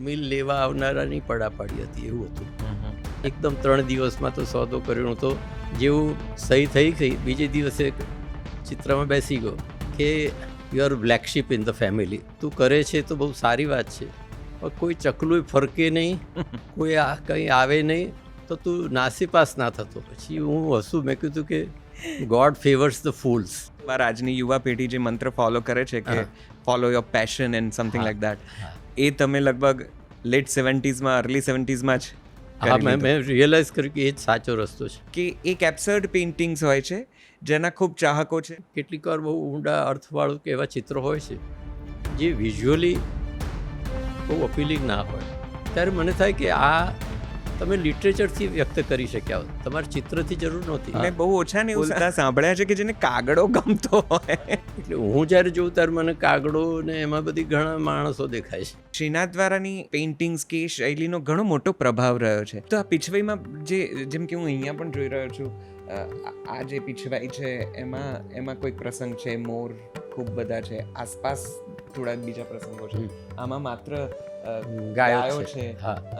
મિલ લેવા આવનારાની પડાપાડી હતી, એવું હતું. એકદમ 3 દિવસમાં તો સોદો કર્યો તો જેવું સહી થઈ ગઈ, બીજે દિવસે ચિત્રમાં બેસી ગયો કે you are black sheep in the family. તું કરે છે તો બહુ સારી વાત છે, પણ કોઈ ચકલું ફરકે નહીં, કોઈ કંઈ આવે નહીં તો તું નાસીપાસ ના થતો. પછી હું હસું, મેં કીધું કે ગોડ ફેવર્સ ધ ફૂલ્સ. આજની યુવા પેઢી જે મંત્ર ફોલો કરે છે કે follow your passion and something like that, એ તમે લગભગ લેટ 70s અર્લી 70s જ હા, મેં રિયલાઇઝ કર્યું કે એ જ સાચો રસ્તો છે. કે એક એબ્સર્ડ પેઇન્ટિંગ્સ હોય છે જેના ખૂબ ચાહકો છે. કેટલીક વાર બહુ ઊંડા અર્થવાળું કે એવા ચિત્રો હોય છે જે વિઝ્યુઅલી બહુ અપીલિંગ ના હોય, ત્યારે મને થાય કે આ તમે લિટરેચરથી વ્યક્ત કરી શક્યા હો, તમારે ચિત્રથી જરૂર નહોતી. મેં બહુ ઓછા ને એવું સાંભળ્યા છે કે જેને કાગડો ગમતો હોય. એટલે હું જ્યારે જોઉં ત્યારે મને કાગડો ને એમાં બધી ઘણા માણસો દેખાય છે. શ્રીનાથ દ્વારાની પેઇન્ટિંગ્સ કે શૈલીનો ઘણો મોટો પ્રભાવ રહ્યો છે. તો આ પીછવાઈમાં જેમ કે હું અહીંયા પણ જોઈ રહ્યો છું, આ જે પીછવાઈ છે એમાં કોઈક પ્રસંગ છે, મોર ખૂબ બધા છે, આસપાસ થોડા બીજા પ્રસંગો છે, આમાં માત્ર ગાયો છે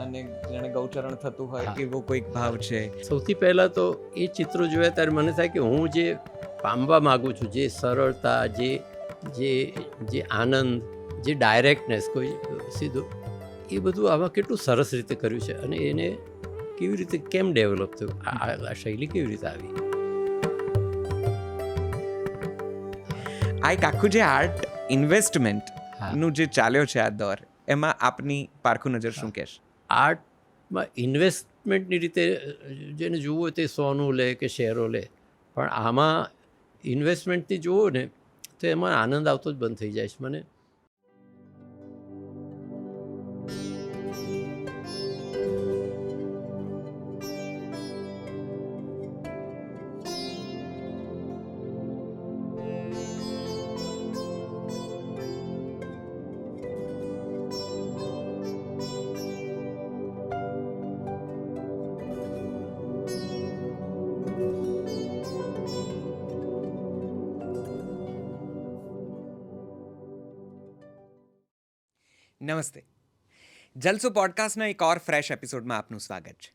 અને જેને ગૌચરણ થતું હોય એવો કોઈક ભાવ છે. સૌથી પહેલાં તો એ ચિત્રો જોયા ત્યારે મને થાય કે હું જે પામવા માગું છું, જે સરળતા, જે આનંદ, જે ડાયરેક્ટનેસ, કોઈ સીધું, એ બધું આમાં કેટલું સરસ રીતે કર્યું છે. અને એને કેવી રીતે કેમ ડેવલપ થયું, આ શૈલી કેવી રીતે આવી. આ એક આખું જે આર્ટ ઇન્વેસ્ટમેન્ટનું જે ચાલ્યો છે આ દોર, એમાં આપની પારખું નજર શું કહેશે? આર્ટમાં ઇન્વેસ્ટમેન્ટની રીતે જેને જુઓ તે સોનું લે કે શેરો લે, પણ આમાં ઇન્વેસ્ટમેન્ટથી જુઓ ને તો એમાં આનંદ આવતો જ બંધ થઈ જાય છે મને. નમસ્તે. જલસો પોડકાસ્ટના એક ઓર ફ્રેશ એપિસોડમાં આપનું સ્વાગત છે.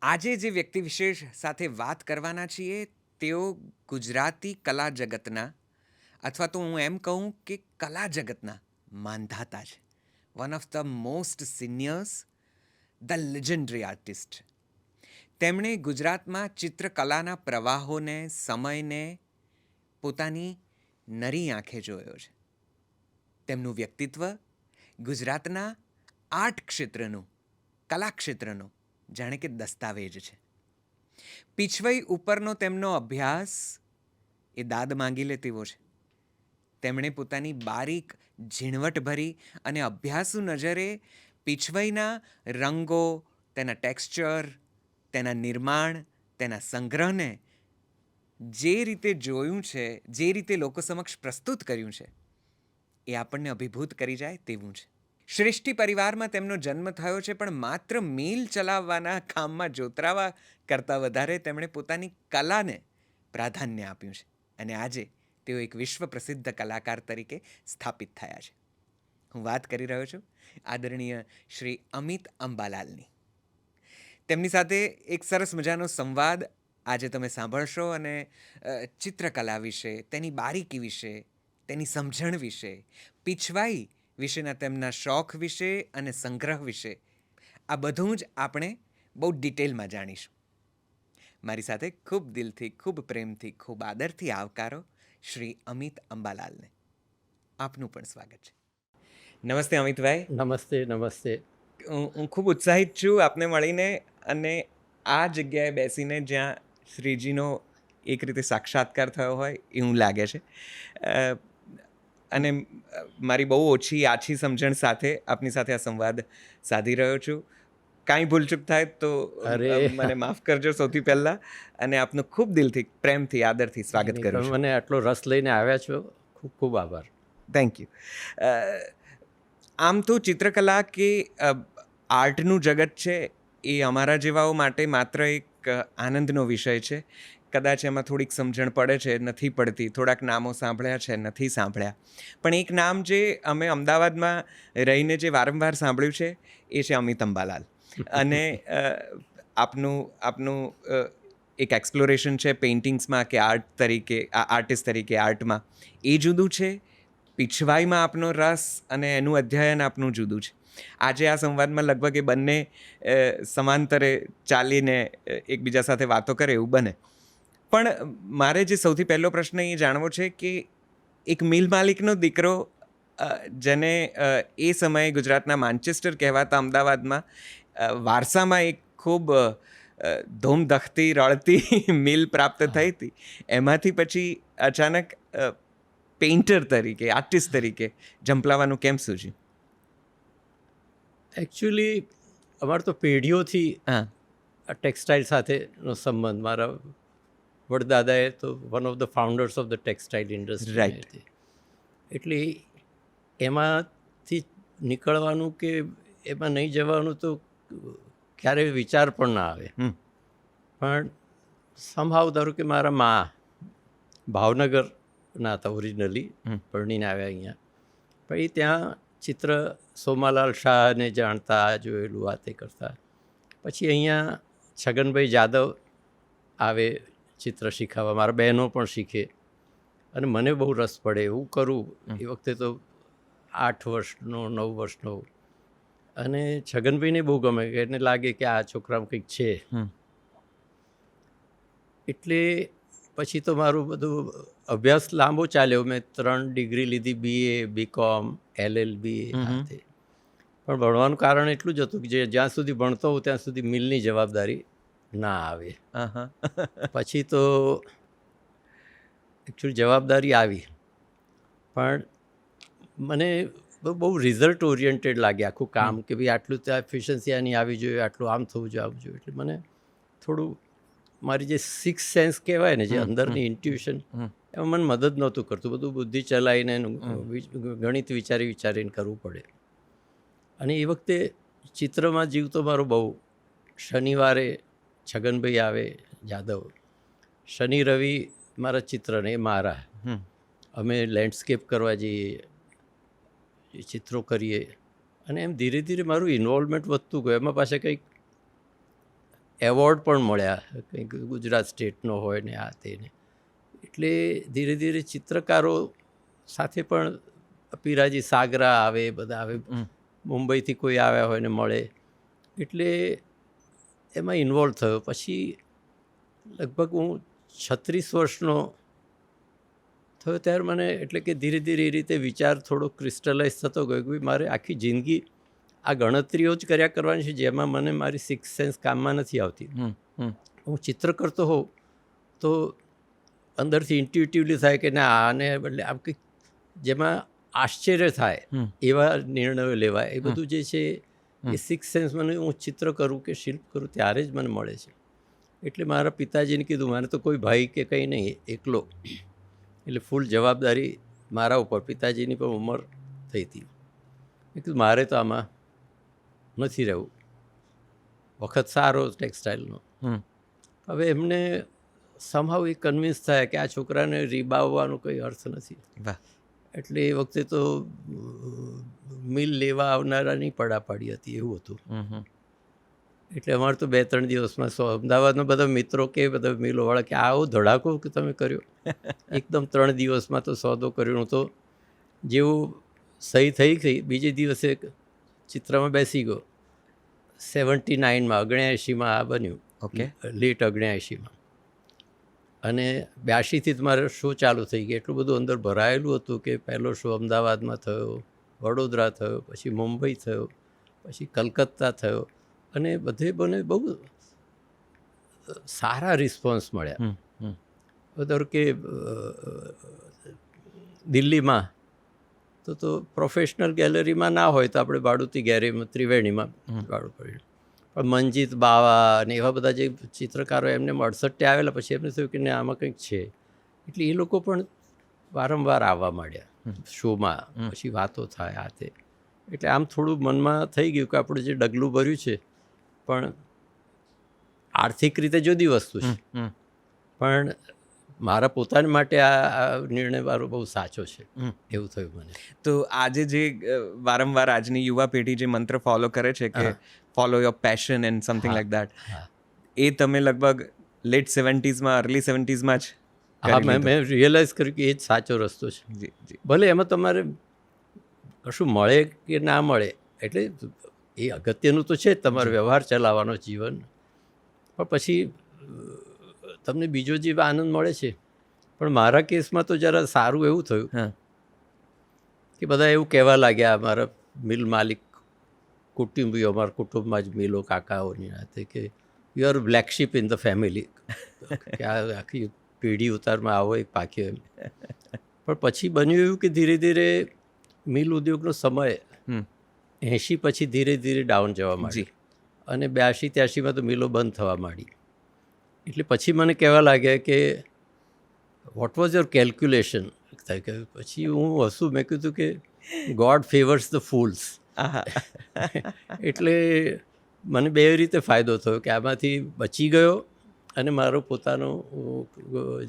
આજે જે વ્યક્તિ વિશેષ સાથે વાત કરવાના છીએ તેઓ ગુજરાતી કલા જગતના, અથવા તો હું એમ કહું કે કલા જગતના માંધાતા છે. One of the most seniors, the legendary artist. તેમણે ગુજરાતમાં ચિત્રકલાના પ્રવાહોને, સમયને પોતાની નરી આંખે જોયો છે. તેમનું વ્યક્તિત્વ ગુજરાતના આર્ટ ક્ષેત્રનું, કલા ક્ષેત્રનું જાણે કે દસ્તાવેજ છે. પીછવાઈ ઉપરનો તેમનો અભ્યાસ એ દાદ માંગી લે તેવો છે. તેમણે પોતાની બારીક, ઝીણવટભરી અને અભ્યાસુ નજરે પીછવાઈના રંગો, તેના ટેક્સચર, તેના નિર્માણ, તેના સંગ્રહને જે રીતે જોયું છે, જે રીતે લોકો સમક્ષ પ્રસ્તુત કર્યું છે, એ આપણને અભિભૂત કરી જાય તેવું છે. શ્રેષ્ઠી પરિવારમાં તેમનો જન્મ થયો છે, પણ માત્ર મિલ ચલાવવાના કામમાં જોતરાવા કરતાં વધારે તેમણે પોતાની કલાને પ્રાધાન્ય આપ્યું છે. અને આજે તેઓ એક વિશ્વ પ્રસિદ્ધ કલાકાર તરીકે સ્થાપિત થયા છે. હું વાત કરી રહ્યો છું આદરણીય શ્રી અમિત અંબાલાલની. તેમની સાથે એક સરસ મજાનો સંવાદ આજે તમે સાંભળશો અને ચિત્રકલા વિશે, તેની બારીકી વિશે, તેની સમજણ વિશે, પીછવાઈ વિશેના તેમના શોખ વિશે અને સંગ્રહ વિશે, આ બધું જ આપણે બહુ ડિટેલમાં જાણીશું. મારી સાથે ખૂબ દિલથી, ખૂબ પ્રેમથી, ખૂબ આદરથી આવકારો શ્રી અમિત અંબાલાલને. આપનું પણ સ્વાગત છે. નમસ્તે અમિતભાઈ. નમસ્તે. નમસ્તે. હું ખૂબ ઉત્સાહિત છું આપને મળીને અને આ જગ્યાએ બેસીને જ્યાં શ્રીજીનો એક રીતે સાક્ષાત્કાર થયો હોય એવું લાગે છે. અને મારી બહુ ઓછી આછી સમજણ સાથે આપની સાથે આ સંવાદ સાધી રહ્યો છું. કાંઈ ભૂલચૂક થાય તો મને માફ કરજો સૌથી પહેલાં, અને આપનું ખૂબ દિલથી, પ્રેમથી, આદરથી સ્વાગત કરું છું. મને આટલો રસ લઈને આવ્યા છો, ખૂબ ખૂબ આભાર. Thank you. આમ તો ચિત્રકલા કે આર્ટનું જગત છે એ અમારા જેવાઓ માટે માત્ર એક આનંદનો વિષય છે કદાચ એમાં થોડીક સમજણ પડે છે, નથી પડતી, થોડાક નામો સાંભળ્યા છે, નથી સાંભળ્યા. પણ એક નામ જે અમે અમદાવાદમાં રહીને જે વારંવાર સાંભળ્યું છે એ છે અમિત અંબાલાલ. અને આપનું એક એક્સપ્લોરેશન છે પેઇન્ટિંગ્સમાં કે આર્ટિસ્ટ તરીકે આર્ટમાં, એ જુદું છે. પીછવાઈમાં આપનો રસ અને એનું અધ્યયન આપનું જુદું છે. આજે આ સંવાદમાં લગભગ એ બંને સમાંતરે ચાલીને એકબીજા સાથે વાતો કરે એવું બને. પણ મારે જે સૌથી પહેલો પ્રશ્ન એ જાણવો છે કે એક મિલ માલિકનો દીકરો જેને એ સમયે ગુજરાતના માન્ચેસ્ટર કહેવાતા અમદાવાદમાં વારસામાં એક ખૂબ ધૂમધખતી રળતી મિલ પ્રાપ્ત થઈ હતી, એમાંથી પછી અચાનક પેઇન્ટર તરીકે, આર્ટિસ્ટ તરીકે ઝંપલાવાનું કેમ સૂઝ્યું? એકચ્યુઅલી અમારે તો પેઢીઓથી હા, આ ટેક્સટાઇલ સાથેનો સંબંધ. મારા વડદાદાએ તો one of the founders of the textile industry Right. હતી. એટલે એમાંથી નીકળવાનું કે એમાં નહીં જવાનું તો ક્યારેય વિચાર પણ ના આવે. પણ સમહાવ ધારો કે મારા મા ભાવનગરના હતા ઓરિજિનલી, પરણીને આવ્યા અહીંયા. પછી ત્યાં ચિત્ર સોમાલાલ શાહને જાણતા, જોયેલું, વાતે કરતા. પછી અહીંયા છગનભાઈ જાદવ આવે ચિત્ર શીખવવા, મારા બહેનો પણ શીખે અને મને બહુ રસ પડે એવું કરું. એ વખતે તો 8 વર્ષનો 9 વર્ષનો. અને છગનભાઈને બહુ ગમે, કે એને લાગે કે આ છોકરામાં કંઈક છે. એટલે પછી તો મારું બધું અભ્યાસ લાંબો ચાલ્યો. મેં 3 ડિગ્રી લીધી, BA, BCom, LLB. પણ ભણવાનું કારણ એટલું જ હતું કે જ્યાં સુધી ભણતો હોઉં ત્યાં સુધી મિલની જવાબદારી ના આવે. પછી તો એકચ્યુઅલી જવાબદારી આવી, પણ મને બહુ રિઝલ્ટ ઓરિએન્ટેડ લાગે આખું કામ, કે ભાઈ આટલું ત્યાં એફિશિયન્સી આની આવી જોઈએ, આટલું આમ થવું જોઈએ, આવું જોઈએ. એટલે મને થોડું મારી જે સિક્સ સેન્સ કહેવાય ને, જે અંદરની ઇન્ટ્યુશન, એમાં મને મદદ નહોતું કરતું. બધું બુદ્ધિ ચલાવીને ગણિત વિચારીને કરવું પડે. અને એ વખતે ચિત્રમાં જીવતો મારો બહુ. શનિવારે છગનભાઈ આવે જાદવ, શનિ રવિ મારા ચિત્રને, એ મારા. અમે લેન્ડસ્કેપ કરવા જઈએ, ચિત્રો કરીએ, અને એમ ધીરે ધીરે મારું ઇન્વોલ્વમેન્ટ વધતું ગયું. એમાં પાછા કંઈક એવોર્ડ પણ મળ્યા, કંઈક ગુજરાત સ્ટેટનો હોય ને આ તેને. એટલે ધીરે ધીરે ચિત્રકારો સાથે પણ પીરાજી સાગરા આવે, બધા આવે, મુંબઈથી કોઈ આવ્યા હોય ને મળે, એટલે એમાં ઇન્વોલ્વ થયો. પછી લગભગ હું 36 વર્ષનો થયો ત્યારે મને, એટલે કે ધીરે ધીરે એ રીતે વિચાર થોડો ક્રિસ્ટલાઇઝ થતો ગયો કે મારે આખી જિંદગી આ ગણતરીઓ જ કર્યા કરવાની છે, જેમાં મને મારી સિક્સ સેન્સ કામમાં નથી આવતી. હું ચિત્ર કરતો હોઉં તો અંદરથી ઇન્ટ્યુટિવલી થાય કે ના, આને બદલે આમ કંઈક જેમાં આશ્ચર્ય થાય એવા નિર્ણયો લેવાય. એ બધું જે છે એ સિક્સ સેન્સ મને, હું ચિત્ર કરું કે શિલ્પ કરું ત્યારે જ મને મળે છે. એટલે મારા પિતાજીને કીધું, મારે તો કોઈ ભાઈ કે કંઈ નહીં, એકલો. એટલે ફૂલ જવાબદારી મારા ઉપર. પિતાજીની પણ ઉંમર થઈ હતી. મેં કીધું મારે તો આમાં નથી રહેવું. વખત સારો ટેક્સટાઇલનો. હવે એમને સમહાવ એ કન્વિન્સ થાય કે આ છોકરાને રીબાવવાનો કંઈ અર્થ નથી. એટલે એ વખતે તો મિલ લેવા આવનારાની પડાપાડી હતી, એવું હતું. એટલે અમારે તો 2-3 દિવસમાં અમદાવાદના બધા મિત્રો કે બધા મિલોવાળા કે આવો ધડાકો કે તમે કર્યો. એકદમ 3 દિવસમાં તો સોદો કર્યો. હું તો જેવું સહી થઈ ગઈ, બીજે દિવસે ચિત્રમાં બેસી ગયો. 79માં 79માં આ બન્યું. ઓકે, લેટ 79માં. અને 82થી જ મારો શો ચાલુ થઈ ગયો. એટલું બધું અંદર ભરાયેલું હતું કે પહેલો શો અમદાવાદમાં થયો, વડોદરા થયો, પછી મુંબઈ થયો, પછી કલકત્તા થયો, અને બધે મને બહુ સારા રિસ્પોન્સ મળ્યા. ધારો કે દિલ્હીમાં તો પ્રોફેશનલ ગેલેરીમાં ના હોય તો આપણે ભાડુતી ગેલેરીમાં, ત્રિવેણીમાં ભાડું પડ્યું. પણ મનજીત બાવા અને એવા બધા જે ચિત્રકારો, એમને 68 આવેલા. પછી એમને થયું કે ને આમાં કંઈક છે. એટલે એ લોકો પણ વારંવાર આવવા માંડ્યા શોમાં. પછી વાતો થાય આ તે. એટલે આમ થોડું મનમાં થઈ ગયું કે આપણે જે ડગલું ભર્યું છે, પણ આર્થિક રીતે જુદી વસ્તુ છે. પણ મારા પોતાના માટે આ નિર્ણય મારો બહુ સાચો છે એવું થયું મને. તો આજે જે વારંવાર આજની યુવા પેઢી જે મંત્ર ફોલો કરે છે કે follow your passion and something like that, એ તમે લગભગ લેટ 70s અર્લી 70s જ હા, મેં રિયલાઇઝ કર્યું કે એ જ સાચો રસ્તો છે. જી જી. ભલે એમાં તમારે કશું મળે કે ના મળે, એટલે એ અગત્યનું તો છે જ, તમારો વ્યવહાર ચલાવવાનો જીવન, પણ પછી તમને બીજો જે આનંદ મળે છે. પણ મારા કેસમાં તો જરા સારું એવું થયું કે બધા એવું કહેવા લાગ્યા, અમારા મિલ માલિક કુટુંબીઓ, અમારા કુટુંબમાં જ મિલો કાકાઓની નાતે, કે you are black sheep in the family, કે આ આખી પેઢી ઉતારમાં આવો એક પાક્યો એમ. પણ પછી બન્યું એવું કે ધીરે ધીરે મિલ ઉદ્યોગનો સમય 80 પછી ધીરે ધીરે ડાઉન જવા માંડી, અને 82-83માં તો મિલો બંધ થવા માંડી. એટલે પછી મને કહેવા લાગ્યા કે વોટ વોઝ યોર કેલ્ક્યુલેશન. પછી હું હસું, મેં કીધું કે ગોડ ફેવર્સ ધ ફૂલ્સ. એટલે મને બે રીતે ફાયદો થયો કે આમાંથી બચી ગયો, અને મારો પોતાનો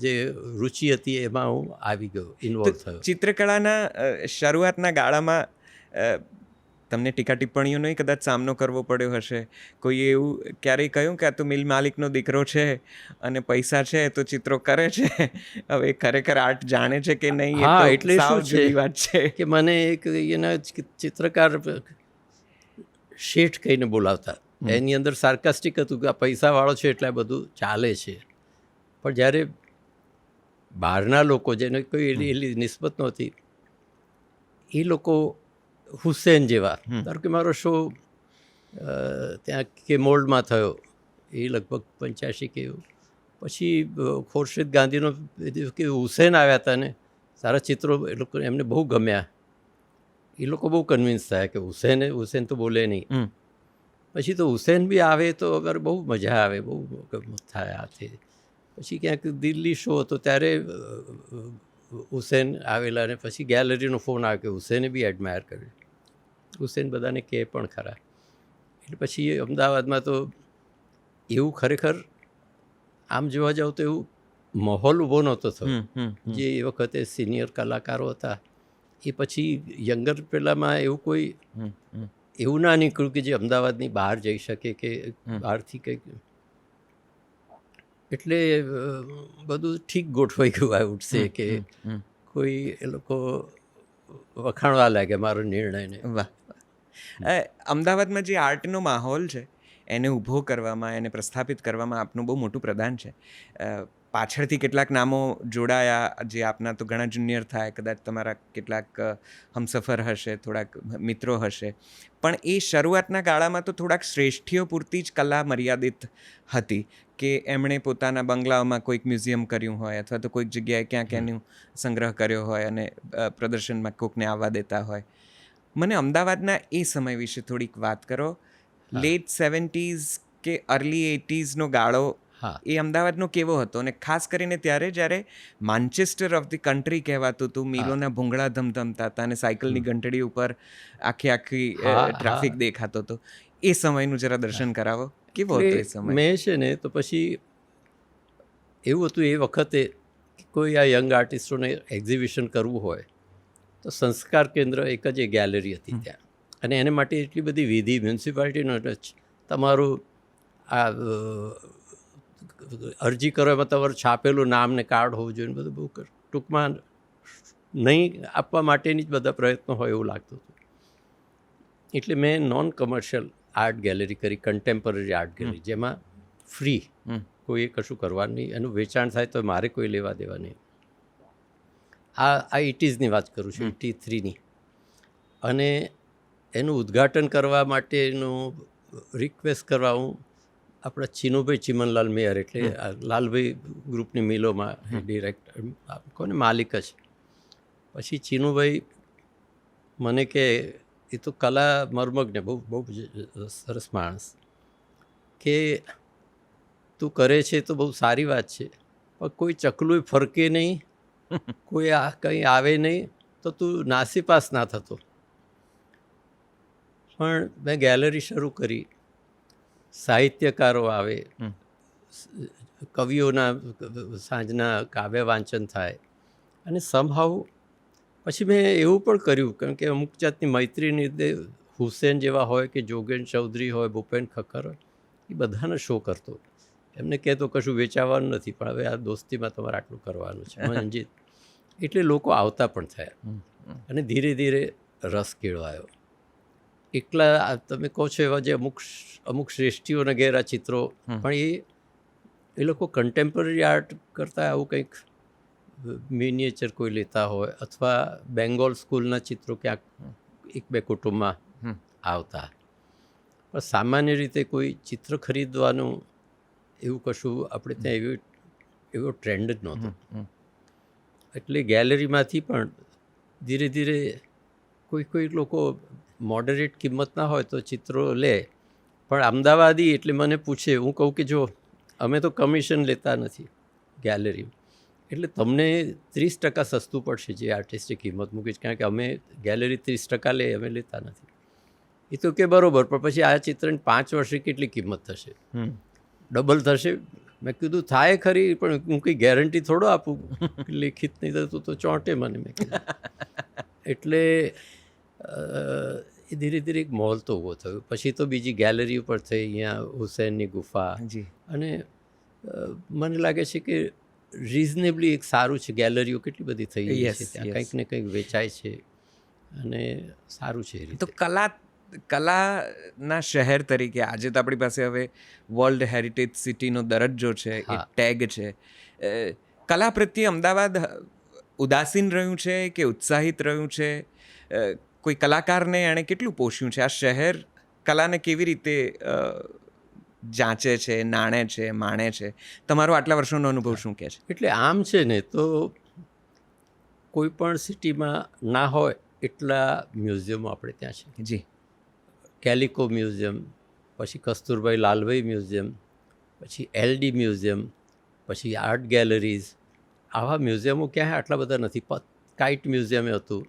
જે રુચિ હતી એમાં હું આવી ગયો, ઇન્વોલ્વ થયો. ચિત્રકળાના શરૂઆતના ગાળામાં તમને ટીકા ટિપ્પણીઓનો કદાચ સામનો કરવો પડ્યો હશે. કોઈ એવું ક્યારેય કહ્યું કે આ તો મિલ માલિકનો દીકરો છે અને પૈસા છે તો ચિત્રો કરે છે, હવે ખરેખર આર્ટ જાણે છે કે નહીં? હા, એટલે શું છે વાત છે કે મને એક એના ચિત્રકાર શેઠ કહીને બોલાવતા. એની અંદર સાર્કાસ્ટિક હતું કે આ પૈસાવાળો છે એટલે આ બધું ચાલે છે. પણ જ્યારે બહારના લોકો, જેને કોઈ એની નિસ્બત નહોતી, એ લોકો હુસેન જેવા, ધારો કે મારો શો ત્યાં કે મોલ્ડમાં થયો, એ લગભગ 85 કે એવું. પછી ખોરશીદ ગાંધીનો કે હુસેન આવ્યા હતા ને, સારા ચિત્રો એ લોકો એમને બહુ ગમ્યા. એ લોકો બહુ કન્વિન્સ થયા કે હુસેન તો બોલે નહીં. પછી તો હુસેન બી આવે તો અગર બહુ મજા આવે, બહુ થાય આથી. પછી ક્યાંક દિલ્હી શો હતો ત્યારે હુસેન આવેલા, અને પછી ગેલેરીનો ફોન આવ્યો કે હુસેને બી એડમાયર કર્યું. હુસેન બધાને કહે પણ ખરા. એટલે પછી અમદાવાદમાં તો એવું ખરેખર આમ જોવા જાવ તો એવું માહોલ ઊભો નહોતો થયો. જે એ વખતે સિનિયર કલાકારો હતા, એ પછી યંગર પેલામાં એવું કોઈ એવું ના નીકળ્યું કે જે અમદાવાદની બહાર જઈ શકે કે બહારથી કંઈક. એટલે બધું ઠીક ગોઠવાઈ ગયું આ ઉઠશે કે કોઈ એ લોકો વખાણવા લાગ્યા મારો નિર્ણયને. વાહ. અમદાવાદમાં જે આર્ટનો માહોલ છે એને ઊભો કરવામાં, એને પ્રસ્થાપિત કરવામાં આપનું બહુ મોટું પ્રદાન છે. પાછળથી કેટલાક નામો જોડાયા, જે આપના તો ઘણા જુનિયર થાય, કદાચ તમારા કેટલાક હમસફર હશે, થોડાક મિત્રો હશે, પણ એ શરૂઆતના ગાળામાં તો થોડાક શ્રેષ્ઠીઓ પૂરતી જ કલા મર્યાદિત હતી, કે એમણે પોતાના બંગલાઓમાં કોઈક મ્યુઝિયમ કર્યું હોય, અથવા તો કોઈક જગ્યાએ ક્યાંક એનું સંગ્રહ કર્યો હોય અને પ્રદર્શનમાં કોઈકને આવવા દેતા હોય. મને અમદાવાદના એ સમય વિશે થોડીક વાત કરો. લેટ 70s કે અર્લી 80sનો ગાળો એ અમદાવાદનો કેવો હતો? અને ખાસ કરીને ત્યારે જ્યારે માન્ચેસ્ટર ઓફ ધી કન્ટ્રી કહેવાતું હતું, મિલોના ભૂંગળા ધમધમતા હતા અને સાયકલની ઘંટડી ઉપર આખી ટ્રાફિક દેખાતો હતો. એ સમયનું જરા દર્શન કરાવો. કેવો હતો એ સમય? મેં છે ને તો પછી એવું હતું એ વખતે, કોઈ આ યંગ આર્ટિસ્ટોને એક્ઝિબિશન કરવું હોય તો સંસ્કાર કેન્દ્ર એક જ એ ગેલેરી હતી ત્યાં, અને એને માટે એટલી બધી વિધિ, મ્યુનિસિપાલિટીનો જ તમારું આ અરજી કરો એમાં તમારું છાપેલું નામ ને કાર્ડ હોવું જોઈએ, બધું બહુ ટૂંકમાં નહીં આપવા માટેની જ બધા પ્રયત્નો હોય એવું લાગતું હતું. એટલે મેં નોન કમર્શિયલ આર્ટ ગેલેરી કરી, કન્ટેમ્પરરી આર્ટ ગેલેરી, જેમાં ફ્રી, કોઈએ કશું કરવાનું નહીં, એનું વેચાણ થાય તો મારે કોઈ લેવા દેવા નહીં. આ 80sની વાત કરું છું, 83ની. અને એનું ઉદ્ઘાટન કરવા માટેનું રિક્વેસ્ટ કરવા હું આપણા ચીનુભાઈ ચીમનલાલ મેયર, એટલે લાલભાઈ ગ્રુપની મિલોમાં ડિરેક્ટર, કોને માલિક જ. પછી ચીનુભાઈ મને કે એ તો કલા મર્મજ્ઞ, બહુ સરસ માણસ, કે તું કરે છે તો બહુ સારી વાત છે, પણ કોઈ ચકલું ફરકે નહીં, કોઈ કંઈ આવે નહીં તો તું નાસીપાસ ના થતો. પણ મેં ગેલેરી શરૂ કરી, સાહિત્યકારો આવે, કવિઓના સાંજના કાવ્ય વાંચન થાય. અને સમહાઉ પછી મેં એવું પણ કર્યું, કારણ કે અમુક જાતની મૈત્રીની રીતે હુસેન જેવા હોય કે જોગેન ચૌધરી હોય, ભૂપેન ખક્કર હોય, એ બધાનો શો કરતો. એમને કહેતો કશું વેચાવાનું નથી, પણ હવે આ દોસ્તીમાં તમારે આટલું કરવાનું છે, મંજીત. એટલે લોકો આવતા પણ થયા અને ધીરે ધીરે રસ કેળવાયો. એકલા તમે કહો છો એવા જે અમુક શ્રેષ્ઠીઓના ઘેરા ચિત્રો, પણ એ લોકો કન્ટેમ્પરરી આર્ટ કરતાં આવું કંઈક મિનિએચર કોઈ લેતા હોય, અથવા બેંગોલ સ્કૂલના ચિત્રો ક્યાંક એક બે કુટુંબમાં આવતા. પણ સામાન્ય રીતે કોઈ ચિત્ર ખરીદવાનું એવું કશું આપણે ત્યાં એવો ટ્રેન્ડ જ નહોતો. એટલે ગેલેરીમાંથી પણ ધીરે ધીરે કોઈ લોકો મોડરેટ કિંમતના હોય તો ચિત્રો લે. પણ અમદાવાદી એટલે મને પૂછે, હું કહું કે જો અમે તો કમિશન લેતા નથી ગેલેરીમાં, એટલે તમને 30% સસ્તું પડશે જે આર્ટિસ્ટે કિંમત મૂકી છે, કારણ કે અમે ગેલેરી 30% લે, અમે લેતા નથી. એ તો કે બરાબર, પણ પછી આ ચિત્રની 5 વર્ષે કેટલી કિંમત થશે? ડબલ થશે? મેં કીધું થાય ખરી, પણ હું કંઈ ગેરંટી થોડો આપું, લેખિત નહીં થતું તો ચોંટે મને. મેં કીધું એટલે એ ધીરે ધીરે એક મોલ તો ઊભો થયો. પછી તો બીજી ગેલેરી ઉપર થઈ, અહીંયા હુસેનની ગુફા. અને મને લાગે છે કે રિઝનેબલી એક સારું છે, ગેલેરીઓ કેટલી બધી થઈ ગઈ છે, ત્યાં કંઈક ને કંઈક વેચાય છે અને સારું છે. તો કલાના શહેર તરીકે આજે તો આપણી પાસે હવે વર્લ્ડ હેરિટેજ સિટીનો દરજ્જો છે, એક ટેગ છે. કલા પ્રત્યે અમદાવાદ ઉદાસીન રહ્યું છે કે ઉત્સાહિત રહ્યું છે? કોઈ કલાકારને એણે કેટલું પોષ્યું છે? આ શહેર કલાને કેવી રીતે જાંચે છે, નાણે છે, માણે છે? તમારો આટલા વર્ષોનો અનુભવ શું કહે છે? એટલે આમ છે ને, તો કોઈ પણ સિટીમાં ના હોય એટલા મ્યુઝિયમો આપણે ત્યાં છે. જી. કેલિકો મ્યુઝિયમ, પછી કસ્તુરભાઈ લાલભાઈ મ્યુઝિયમ, પછી LD મ્યુઝિયમ, પછી આર્ટ ગેલેરીઝ. આવા મ્યુઝિયમો ક્યાંય આટલા બધા નથી. કાઇટ મ્યુઝિયમે હતું,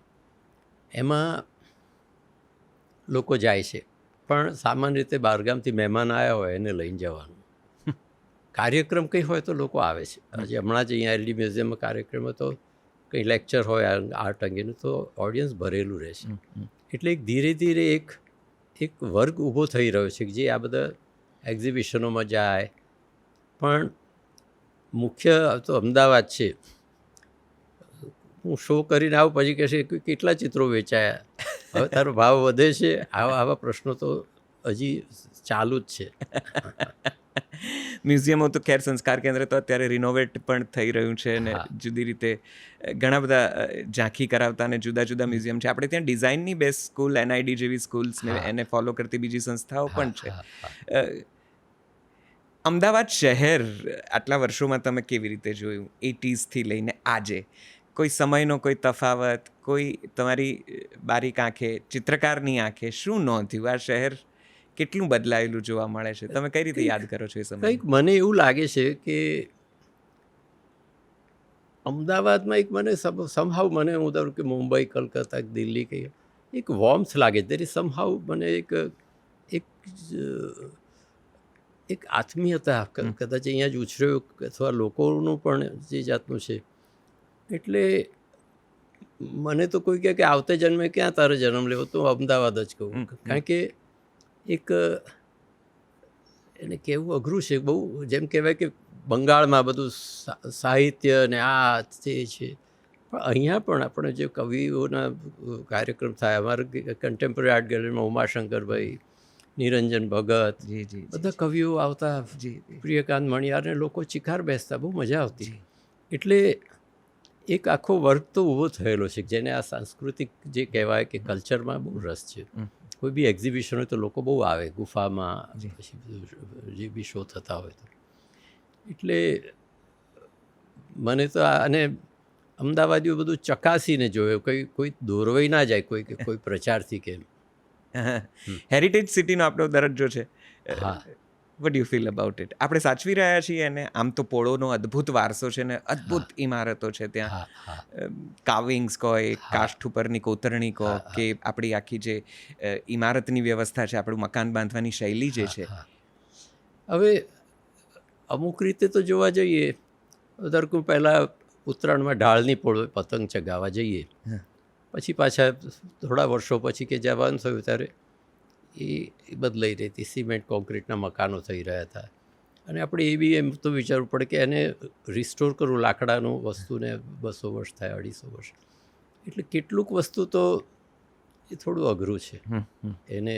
એમાં લોકો જાય છે, પણ સામાન્ય રીતે બહારગામથી મહેમાન આવ્યા હોય એને લઈને જવાનું. કાર્યક્રમ કંઈ હોય તો લોકો આવે છે. હજી હમણાં જ અહીંયા LD મ્યુઝિયમમાં કાર્યક્રમ હતો, કંઈ લેક્ચર હોય આર્ટ અંગેનું, તો ઓડિયન્સ ભરેલું રહે છે. એટલે એક ધીરે ધીરે એક વર્ગ ઊભો થઈ રહ્યો છે કે જે આ બધા એક્ઝિબિશનોમાં જાય. પણ મુખ્ય તો અમદાવાદ છે. હું શો કરીને આવું પછી કહેશે કેટલા ચિત્રો વેચાયા, હવે તારો ભાવ વધે છે. આવા પ્રશ્નો તો હજી ચાલુ જ છે. મ્યુઝિયમો તો ખેર સંસ્કાર કેન્દ્ર તો અત્યારે રિનોવેટ પણ થઈ રહ્યું છે અને જુદી રીતે ઘણા બધા ઝાંખી કરાવતા અને જુદા જુદા મ્યુઝિયમ છે. આપણે ત્યાં ડિઝાઇનની બેસ્ટ સ્કૂલ, NID જેવી સ્કૂલ્સને એને ફોલો કરતી બીજી સંસ્થાઓ પણ છે. અમદાવાદ શહેર આટલા વર્ષોમાં તમે કેવી રીતે જોયું, 80sથી લઈને આજે? કોઈ સમયનો કોઈ તફાવત, કોઈ તમારી બારીક આંખે, ચિત્રકારની આંખે શું નોંધ્યું? આ શહેર કેટલું બદલાયેલું જોવા મળે છે? તમે કઈ રીતે યાદ કરો છો એ સમય? કંઈક મને એવું લાગે છે કે અમદાવાદમાં એક મને સમહાઉ મને હું ધારું કે મુંબઈ, કલકત્તા, દિલ્હી કંઈ એક વોર્મ્થ લાગે. તેરી સમહાઉ મને એક આત્મીયતા, કદાચ અહીંયા જ ઉછર્યો અથવા લોકોનું પણ જે જાતનું છે. એટલે મને તો કોઈ કહે કે આવતે જન્મે ક્યાં તારે જન્મ લેવો, તો અમદાવાદ જ કહું. કારણ કે એક એને કહેવું અઘરું છે બહુ. જેમ કહેવાય કે બંગાળમાં બધું સાહિત્ય ને આ તે છે, પણ અહીંયા પણ આપણે જે કવિઓના કાર્યક્રમ થાય, અમારે કન્ટેમ્પરરી આર્ટ ગેલેરીમાં ઉમાશંકરભાઈ, નિરંજન ભગત, બધા કવિઓ આવતા, પ્રિયકાંત મણિયારને લોકો ચિખાર બેસતા, બહુ મજા આવતી. એટલે એક આખો વર્ગ તો ઊભો થયેલો છે જેને આ સાંસ્કૃતિક જે કહેવાય કે કલ્ચરમાં બહુ રસ છે. કોઈ બી એક્ઝિબિશન હોય તો લોકો બહુ આવે, ગુફામાં પછી જે બી શો થતા હોય તો. એટલે મને તો અને અમદાવાદીઓ બધું ચકાસીને જોયું, કોઈ દોરવાઈ ના જાય કોઈ પ્રચારથી કેમ. હેરિટેજ સિટીનો આપણો દરજ્જો છે. What you feel about it? આપણે સાચવી રહ્યા છીએ એને? આમ તો પોળોનો અદ્ભુત વારસો છે ને અદ્ભુત ઇમારતો છે ત્યાં. કાવિંગ્સ કહો, કાષ્ઠ ઉપરની કોતરણી કહો, કે આપણી આખી જે ઇમારતની વ્યવસ્થા છે, આપણું મકાન બાંધવાની શૈલી જે છે. હવે અમુક રીતે તો જોવા જઈએ ધારો કે પહેલાં ઉત્તરાયણમાં ઢાળની પોળ પતંગ ચગાવવા જઈએ, પછી પાછા થોડા વર્ષો પછી કે જવાનું થયું ત્યારે એ બદલાઈ રહી હતી, સિમેન્ટ કોન્ક્રીટના મકાનો થઈ રહ્યા હતા, અને આપણે એ બી એમ તો વિચારવું પડે કે એને રિસ્ટોર કરવું, લાકડાનું વસ્તુને 200 વર્ષ થાય, 250 વર્ષ, એટલે કેટલુંક વસ્તુ તો એ થોડું અઘરું છે એને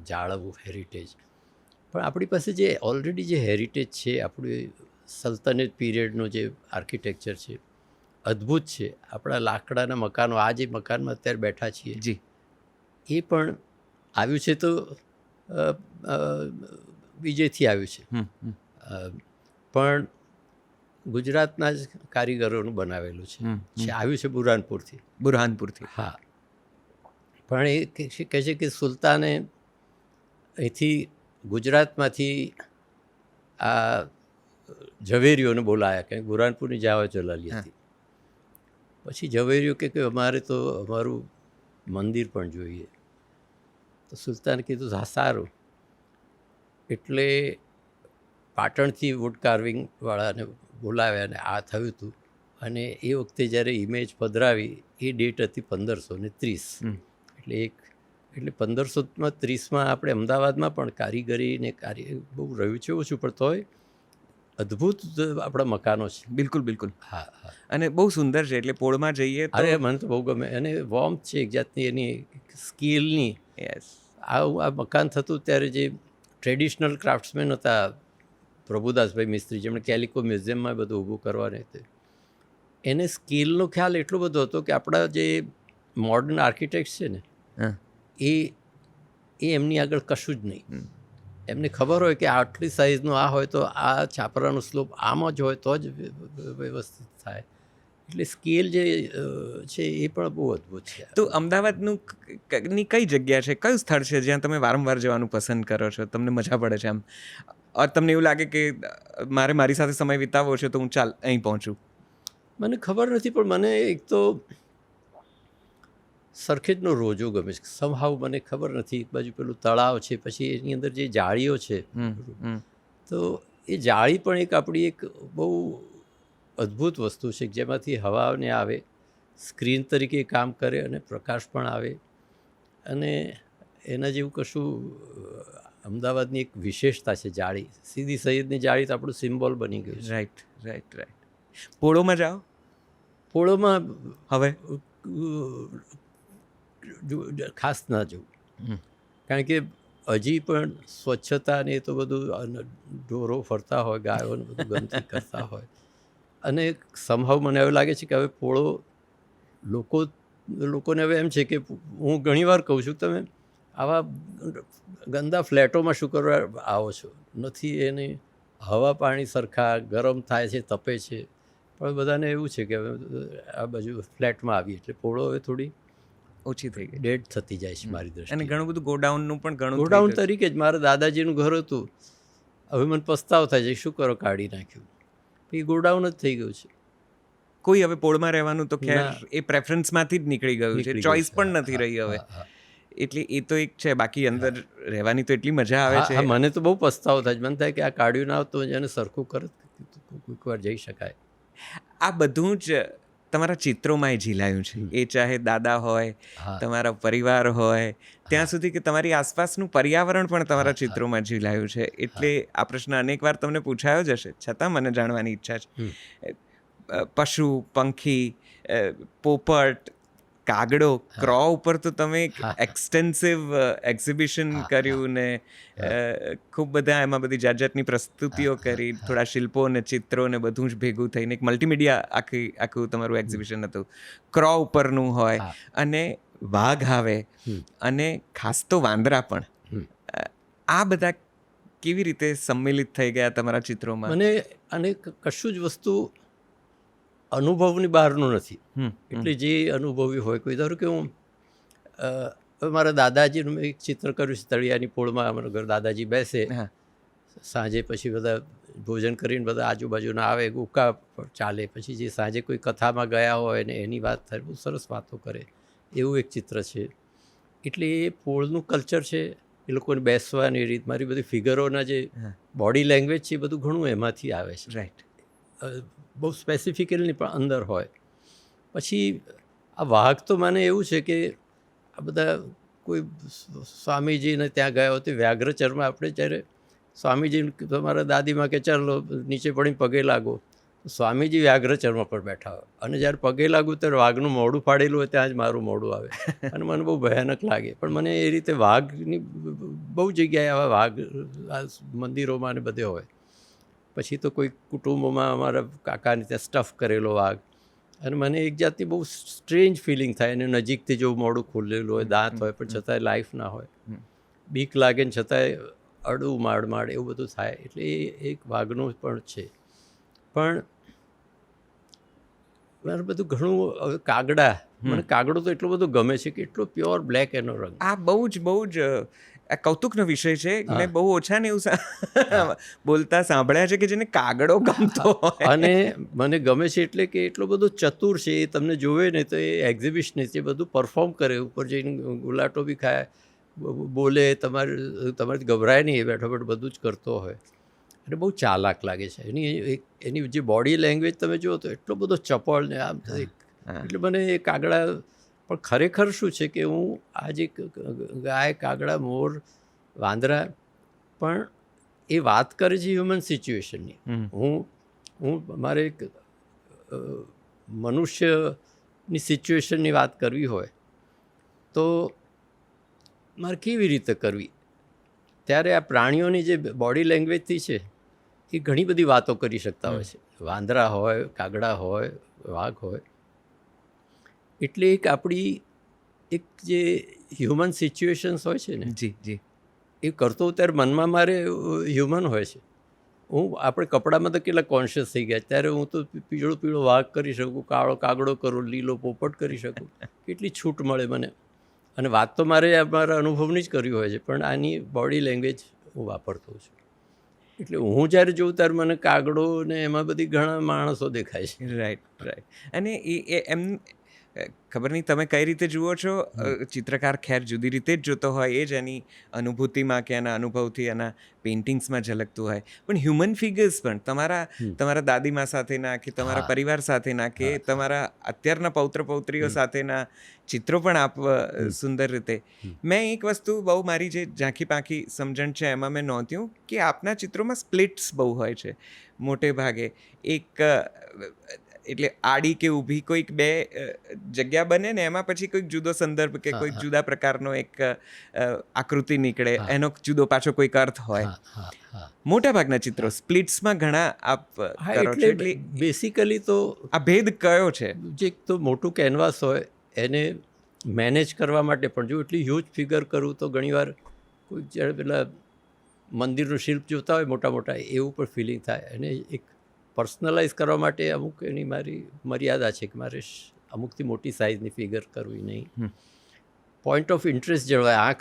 જાળવવું, હેરિટેજ. પણ આપણી પાસે જે ઓલરેડી જે હેરિટેજ છે, આપણું સલ્તનત પીરિયડનું જે આર્કિટેક્ચર છે અદ્ભુત છે. આપણા લાકડાના મકાનો, આ જે મકાનમાં અત્યારે બેઠા છીએ જી, એ પણ આવ્યું છે તો બીજેથી આવ્યું છે, પણ ગુજરાતના જ કારીગરોનું બનાવેલું છે, આવ્યું છે બુરહાનપુરથી. હા, પણ એ કહે છે કે સુલતાને અહીંથી ગુજરાતમાંથી આ ઝવેરીઓને બોલાયા, કંઈ બુરહાનપુરની જાવા ચલાલી હતી. પછી ઝવેરીઓ કે અમારે તો અમારું મંદિર પણ જોઈએ. તો સુલતાને કીધું હા સારું, એટલે પાટણથી વુડ કાર્વિંગવાળાને બોલાવ્યા અને આ થયું હતું. અને એ વખતે જ્યારે ઇમેજ પધરાવી એ ડેટ હતી 1530, એટલે 1530માં આપણે અમદાવાદમાં પણ કારીગરીને બહુ રહ્યું છે ઓછું, પણ તોય અદ્ભુત આપણા મકાનો છે. બિલકુલ બિલકુલ. હા હા, અને બહુ સુંદર છે. એટલે પોળમાં જઈએ અરે મને તો બહુ ગમે, અને વોર્મથ છે એક જાતની એની સ્કિલની. યસ, આ મકાન થતું ત્યારે જે ટ્રેડિશનલ ક્રાફ્ટ્સમેન હતા પ્રભુદાસભાઈ મિસ્ત્રી, જેમણે કેલિકો મ્યુઝિયમમાં બધું ઊભું કરવાનું હતું, એને સ્કિલનો ખ્યાલ એટલો બધો હતો કે આપણા જે મોડર્ન આર્કિટેક્ટ છે ને એ એમની આગળ કશું જ નહીં. એમને ખબર હોય કે આટલી સાઇઝનું આ હોય તો આ છાપરાનો સ્લોપ આમ જ હોય તો જ વ્યવસ્થિત થાય. એટલે સ્કેલ જે છે એ પણ બહુ અદ્ભુત છે. તો અમદાવાદનું ની કઈ જગ્યા છે, કયું સ્થળ છે જ્યાં તમે વારંવાર જવાનું પસંદ કરો છો, તમને મજા પડે છે આમ, ઓર તમને એવું લાગે કે મારી સાથે સમય વિતાવવો છે તો હું અહીં પહોંચું? મને ખબર નથી, પણ મને એક તો સરખેજનો રોજો ગમે છે સમહાવ, મને ખબર નથી. એક બાજુ પેલું તળાવ છે, પછી એની અંદર જે જાળીઓ છે, તો એ જાળી પણ એક આપણી એક બહુ અદ્ભુત વસ્તુ છે જેમાંથી હવાને આવે, સ્ક્રીન તરીકે કામ કરે અને પ્રકાશ પણ આવે, અને એના જેવું કશું અમદાવાદની એક વિશેષતા છે જાળી. સીદી સૈયદની જાળી તો આપણું સિમ્બોલ બની ગયું છે. Right right right. પોળોમાં જાઓ? પોળોમાં હવે ખાસ ના જવું, કારણ કે હજી પણ સ્વચ્છતા ને એ તો બધું ઢોરો ફરતા હોય, ગાયોને બધું ગંદકી કરતા હોય, અને સમહાવ મને એવું લાગે છે કે હવે પોળો લોકોને હવે એમ છે કે હું ઘણીવાર કહું છું તમે આવા ગંદા ફ્લેટોમાં શું કરવા આવો છો, નથી એની હવા પાણી સરખા, ગરમ થાય છે, તપે છે, પણ બધાને એવું છે કે હવે આ બાજુ ફ્લેટમાં આવીએ એટલે પોળો હવે થોડી ઓછી થઈ ગઈ, ડેડ થતી જાય છે મારી દ્રષ્ટિએ. અને ઘણું બધું ગોડાઉનનું પણ ગોડાઉન તરીકે જ મારા દાદાજીનું ઘર હતું, હવે મને પસ્તાવ થાય છે શું કરો કાઢી નાખ્યું, એ ગોડાઉન જ થઈ ગયું છે. કોઈ હવે પોળમાં રહેવાનું તો ખેર એ પ્રેફરન્સમાંથી જ નીકળી ગયું છે, ચોઈસ પણ નથી રહી હવે. એટલે એ તો એક છે, બાકી અંદર રહેવાની તો એટલી મજા આવે છે. મને તો બહુ પસ્તાવો થાય છે, મને થાય કે આ કાઢ્યું ના આવતું એને સરખું કરે કોઈક વાર જઈ શકાય. આ બધું જ તમારા ચિત્રોમાં ઝીલાયું છે, એ ચાહે દાદા હોય, તમારા પરિવાર હોય, ત્યાં સુધી કે તમારી આસપાસનું પર્યાવરણ પણ તમારા ચિત્રોમાં ઝીલાયું છે. એટલે આ પ્રશ્ન અનેક વાર તમને પૂછાયો જ હશે, છતાં મને જાણવાની ઈચ્છા છે. પશુ, પંખી, પોપટ, કાગડો, ક્રો ઉપર તો તમે એક્સટેન્સિવ એક્ઝિબિશન કર્યું ને ખૂબ બધા એમાં બધી જાત જાતની પ્રસ્તુતિઓ કરી, થોડા શિલ્પો ને ચિત્રો ને બધું જ ભેગું થઈને એક મલ્ટીમીડિયા આખું તમારું એક્ઝિબિશન હતું. ક્રો ઉપરનું હોય, અને વાઘ આવે, અને ખાસ તો વાંદરા પણ. આ બધા કેવી રીતે સંમિલિત થઈ ગયા તમારા ચિત્રોમાં? મને અને કશું જ વસ્તુ અનુભવની બહારનું નથી, એટલે જે અનુભવી હોય કોઈ, ધારો કે હું મારા દાદાજીનું મેં એક ચિત્ર કર્યું છે તળિયાની પોળમાં. અમારા ઘર દાદાજી બેસે સાંજે, પછી બધા ભોજન કરીને બધા આજુબાજુના આવે, ઉકા ચાલે, પછી જે સાંજે કોઈ કથામાં ગયા હોય ને એની વાત થાય, બહુ સરસ વાતો કરે, એવું એક ચિત્ર છે. એટલે એ પોળનું કલ્ચર છે એ લોકોને બેસવાની રીત, મારી બધી ફિગરોના જે બોડી લેંગ્વેજ છે એ બધું ઘણું એમાંથી આવે છે. રાઈટ. બહુ સ્પેસિફિકલી નહીં પણ અંદર હોય. પછી આ વાઘ તો મને એવું છે કે આ બધા કોઈ સ્વામીજીને ત્યાં ગયા હોય તો વ્યાઘ્રચરમાં આપણે જ્યારે સ્વામીજીને તમારા દાદીમાં કે ચાલો નીચે પડીને પગે લાગો, તો સ્વામીજી વ્યાઘ્રચર્મ પર બેઠા હોય અને જ્યારે પગે લાગું ત્યારે વાઘનું મોઢું ફાડેલું હોય ત્યાં જ મારું મોઢું આવે અને મને બહુ ભયાનક લાગે. પણ મને એ રીતે વાઘની બહુ જગ્યાએ આવા વાઘ આ મંદિરોમાં ને બધે હોય. પછી તો કોઈ કુટુંબોમાં અમારા કાકાને ત્યાં સ્ટફ કરેલો વાઘ, અને મને એક જાતની બહુ સ્ટ્રેન્જ ફિલિંગ થાય. અને નજીકથી જેવું મોઢું ખુલેલું હોય, દાંત હોય, પણ છતાંય લાઈફ ના હોય, બીક લાગે ને છતાંય અડું માડ એવું બધું થાય. એટલે એ એક વાઘનું પણ છે. પણ મારે બધું ઘણું હવે કાગડા, મને કાગડો તો એટલો બધો ગમે છે કે એટલો પ્યોર બ્લેક એનો રંગ. આ બહુ જ આ કૌતુકનો વિષય છે. મેં બહુ ઓછાને એવું બોલતા સાંભળ્યા છે કે જેને કાગડો ગમતો હોય. અને મને ગમે છે એટલે કે એટલો બધો ચતુર છે. એ તમને જોવે ને તો એ એક્ઝિબિશનિસ્ટ એ બધું પરફોર્મ કરે, ઉપર જઈને ગુલાટો બી ખાય, બોલે, તમારે ગભરાય નહીં, એ બેઠો બધું જ કરતો હોય. અને બહુ ચાલાક લાગે છે. એની જે બોડી લેંગ્વેજ તમે જુઓ તો એટલો બધો ચપળ ને આમ, એટલે મને એ કાગડા. પણ ખરેખર શું છે કે હું આજે ગાય, કાગડા, મોર, વાંદરા પણ એ વાત કરે છે હ્યુમન સિચ્યુએશનની. હું મારે એક મનુષ્યની સિચ્યુએશનની વાત કરવી હોય તો મારે કેવી રીતે કરવી, ત્યારે આ પ્રાણીઓની જે બોડી લેંગ્વેજથી છે એ ઘણી બધી વાતો કરી શકતા હોય છે. વાંદરા હોય, કાગડા હોય, વાઘ હોય. એટલે એક આપણી એક જે હ્યુમન સિચ્યુએશન્સ હોય છે ને, એ કરતો ત્યારે મનમાં મારે હ્યુમન હોય છે. આપણે કપડામાં તો કેટલા કોન્શિયસ થઈ ગયા, ત્યારે હું તો પીળો વાઘ કરી શકું, કાળો કાગડો કરું, લીલો પોપટ કરી શકું. કેટલી છૂટ મળે મને. અને વાત તો મારે મારા અનુભવની જ કરવી હોય છે, પણ આની બોડી લેંગ્વેજ હું વાપરતો છું. એટલે હું જ્યારે જોઉં ત્યારે મને કાગડો ને એમાં બધી ઘણા માણસો દેખાય છે. રાઈટ. અને એ એમ ખબર નહીં તમે કઈ રીતે જુઓ છો. ચિત્રકાર ખેર જુદી રીતે જ જોતો હોય, એ જ એની અનુભૂતિમાં કે એના અનુભવથી એના પેઇન્ટિંગ્સમાં ઝલકતું હોય. પણ હ્યુમન ફિગર્સ પણ તમારા દાદીમા સાથેના કે તમારા પરિવાર સાથેના કે તમારા અત્યારના પૌત્ર પૌત્રીઓ સાથેના ચિત્રો પણ આપ સુંદર રીતે. મેં એક વસ્તુ બહુ મારી જે ઝાંખી પાંખી સમજણ છે એમાં મેં નોંધ્યું કે આપના ચિત્રોમાં સ્પ્લિટ્સ બહુ હોય છે મોટે ભાગે. એટલે આડી કે ઊભી કોઈક બે જગ્યા બને ને એમાં પછી કોઈક જુદો સંદર્ભ કે કોઈક જુદા પ્રકારનો એક આકૃતિ નીકળે, એનો જુદો પાછો કોઈક અર્થ હોય. મોટા ભાગના ચિત્રો સ્પ્લિટ્સમાં ઘણા આપ કરો છો. એટલે બેસિકલી તો આ ભેદ કયો છે? જે તો મોટું કેનવાસ હોય એને મેનેજ કરવા માટે પણ જો એટલી હ્યુજ ફિગર કરું તો ઘણીવાર કોઈ જ્યારે પેલા મંદિરનું શિલ્પ જોતા હોય મોટા એવું પણ ફિલિંગ થાય. અને એક પર્સનલાઇઝ કરવા માટે અમુક એની મારી મર્યાદા છે કે મારે અમુકથી મોટી સાઇઝની ફિગર કરવી નહીં. પોઈન્ટ ઓફ ઇન્ટરેસ્ટ જળવાય,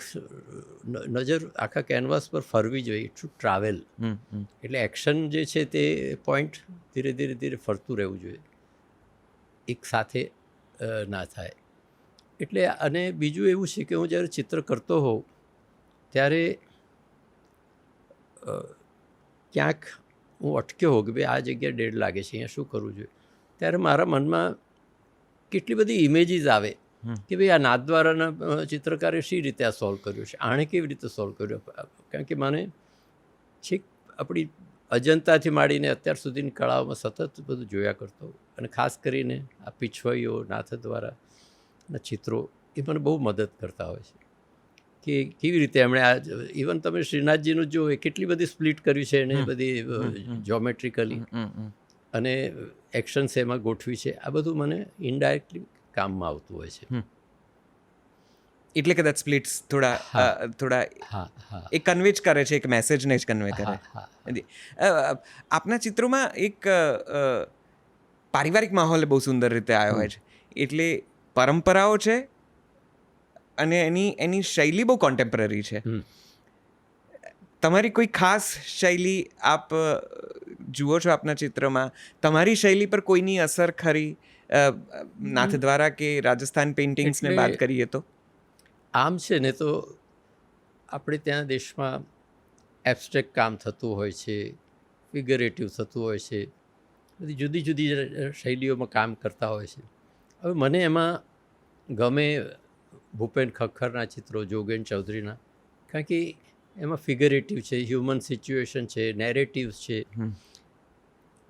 નજર આખા કેનવાસ પર ફરવી જોઈએ. It should travel. એટલે એક્શન જે છે તે પોઈન્ટ ધીરે ધીરે ફરતું રહેવું જોઈએ, એક સાથે ના થાય. એટલે અને બીજું એવું છે કે હું જ્યારે ચિત્ર કરતો હોઉં ત્યારે ક્યાંક હું અટક્યો હોઉં કે ભાઈ આ જગ્યાએ ડેડ લાગે છે, અહીંયા શું કરવું જોઈએ, ત્યારે મારા મનમાં કેટલી બધી ઇમેજીસ આવે કે ભાઈ આ નાથદ્વારાના ચિત્રકારે શી રીતે આ સોલ્વ કર્યું છે, આણે કેવી રીતે સોલ્વ કર્યું. કારણ કે મને છેક આપણી અજંતાથી માંડીને અત્યાર સુધીની કળાઓમાં સતત બધું જોયા કરતો હોઉં. અને ખાસ કરીને આ પીછવાઈઓ, નાથદ્વારાના ચિત્રો એ મને બહુ મદદ કરતા હોય છે કે કેવી રીતે એમણે આ ઇવન તમે શ્રીનાથજીનું જો કેટલી બધી સ્પ્લિટ કર્યું છે એને બધી જ્યોમેટ્રિકલી અને એક્શન્સ એમાં ગોઠવી છે. આ બધું મને ઇનડાયરેક્ટલી કામમાં આવતું હોય છે. એટલે કદાચ સ્પ્લિટ્સ થોડા એ કન્વે જ કરે છે, એક મેસેજને જ કન્વે કરે. આપના ચિત્રોમાં એક પારિવારિક માહોલ બહુ સુંદર રીતે આવ્યો હોય છે. એટલે પરંપરાઓ છે અને એની શૈલી બહુ કોન્ટેમ્પરરી છે. તમારી કોઈ ખાસ શૈલી આપ જુઓ છો આપના ચિત્રમાં? તમારી શૈલી પર કોઈની અસર ખરી નાથદ્વારા કે રાજસ્થાન પેઇન્ટિંગ્સને વાત કરીએ તો? આમ છે ને તો આપણે ત્યાં દેશમાં એબ્સ્ટ્રેક્ટ કામ થતું હોય છે, ફિગરેટિવ થતું હોય છે, બધી જુદી જુદી શૈલીઓમાં કામ કરતા હોય છે. હવે મને એમાં ગમે ભૂપેન ખખ્ખરના ચિત્રો, જોગેન ચૌધરીના, કારણ કે એમાં ફિગરેટિવ છે, હ્યુમન સિચ્યુએશન છે, નેરેટિવ્સ છે.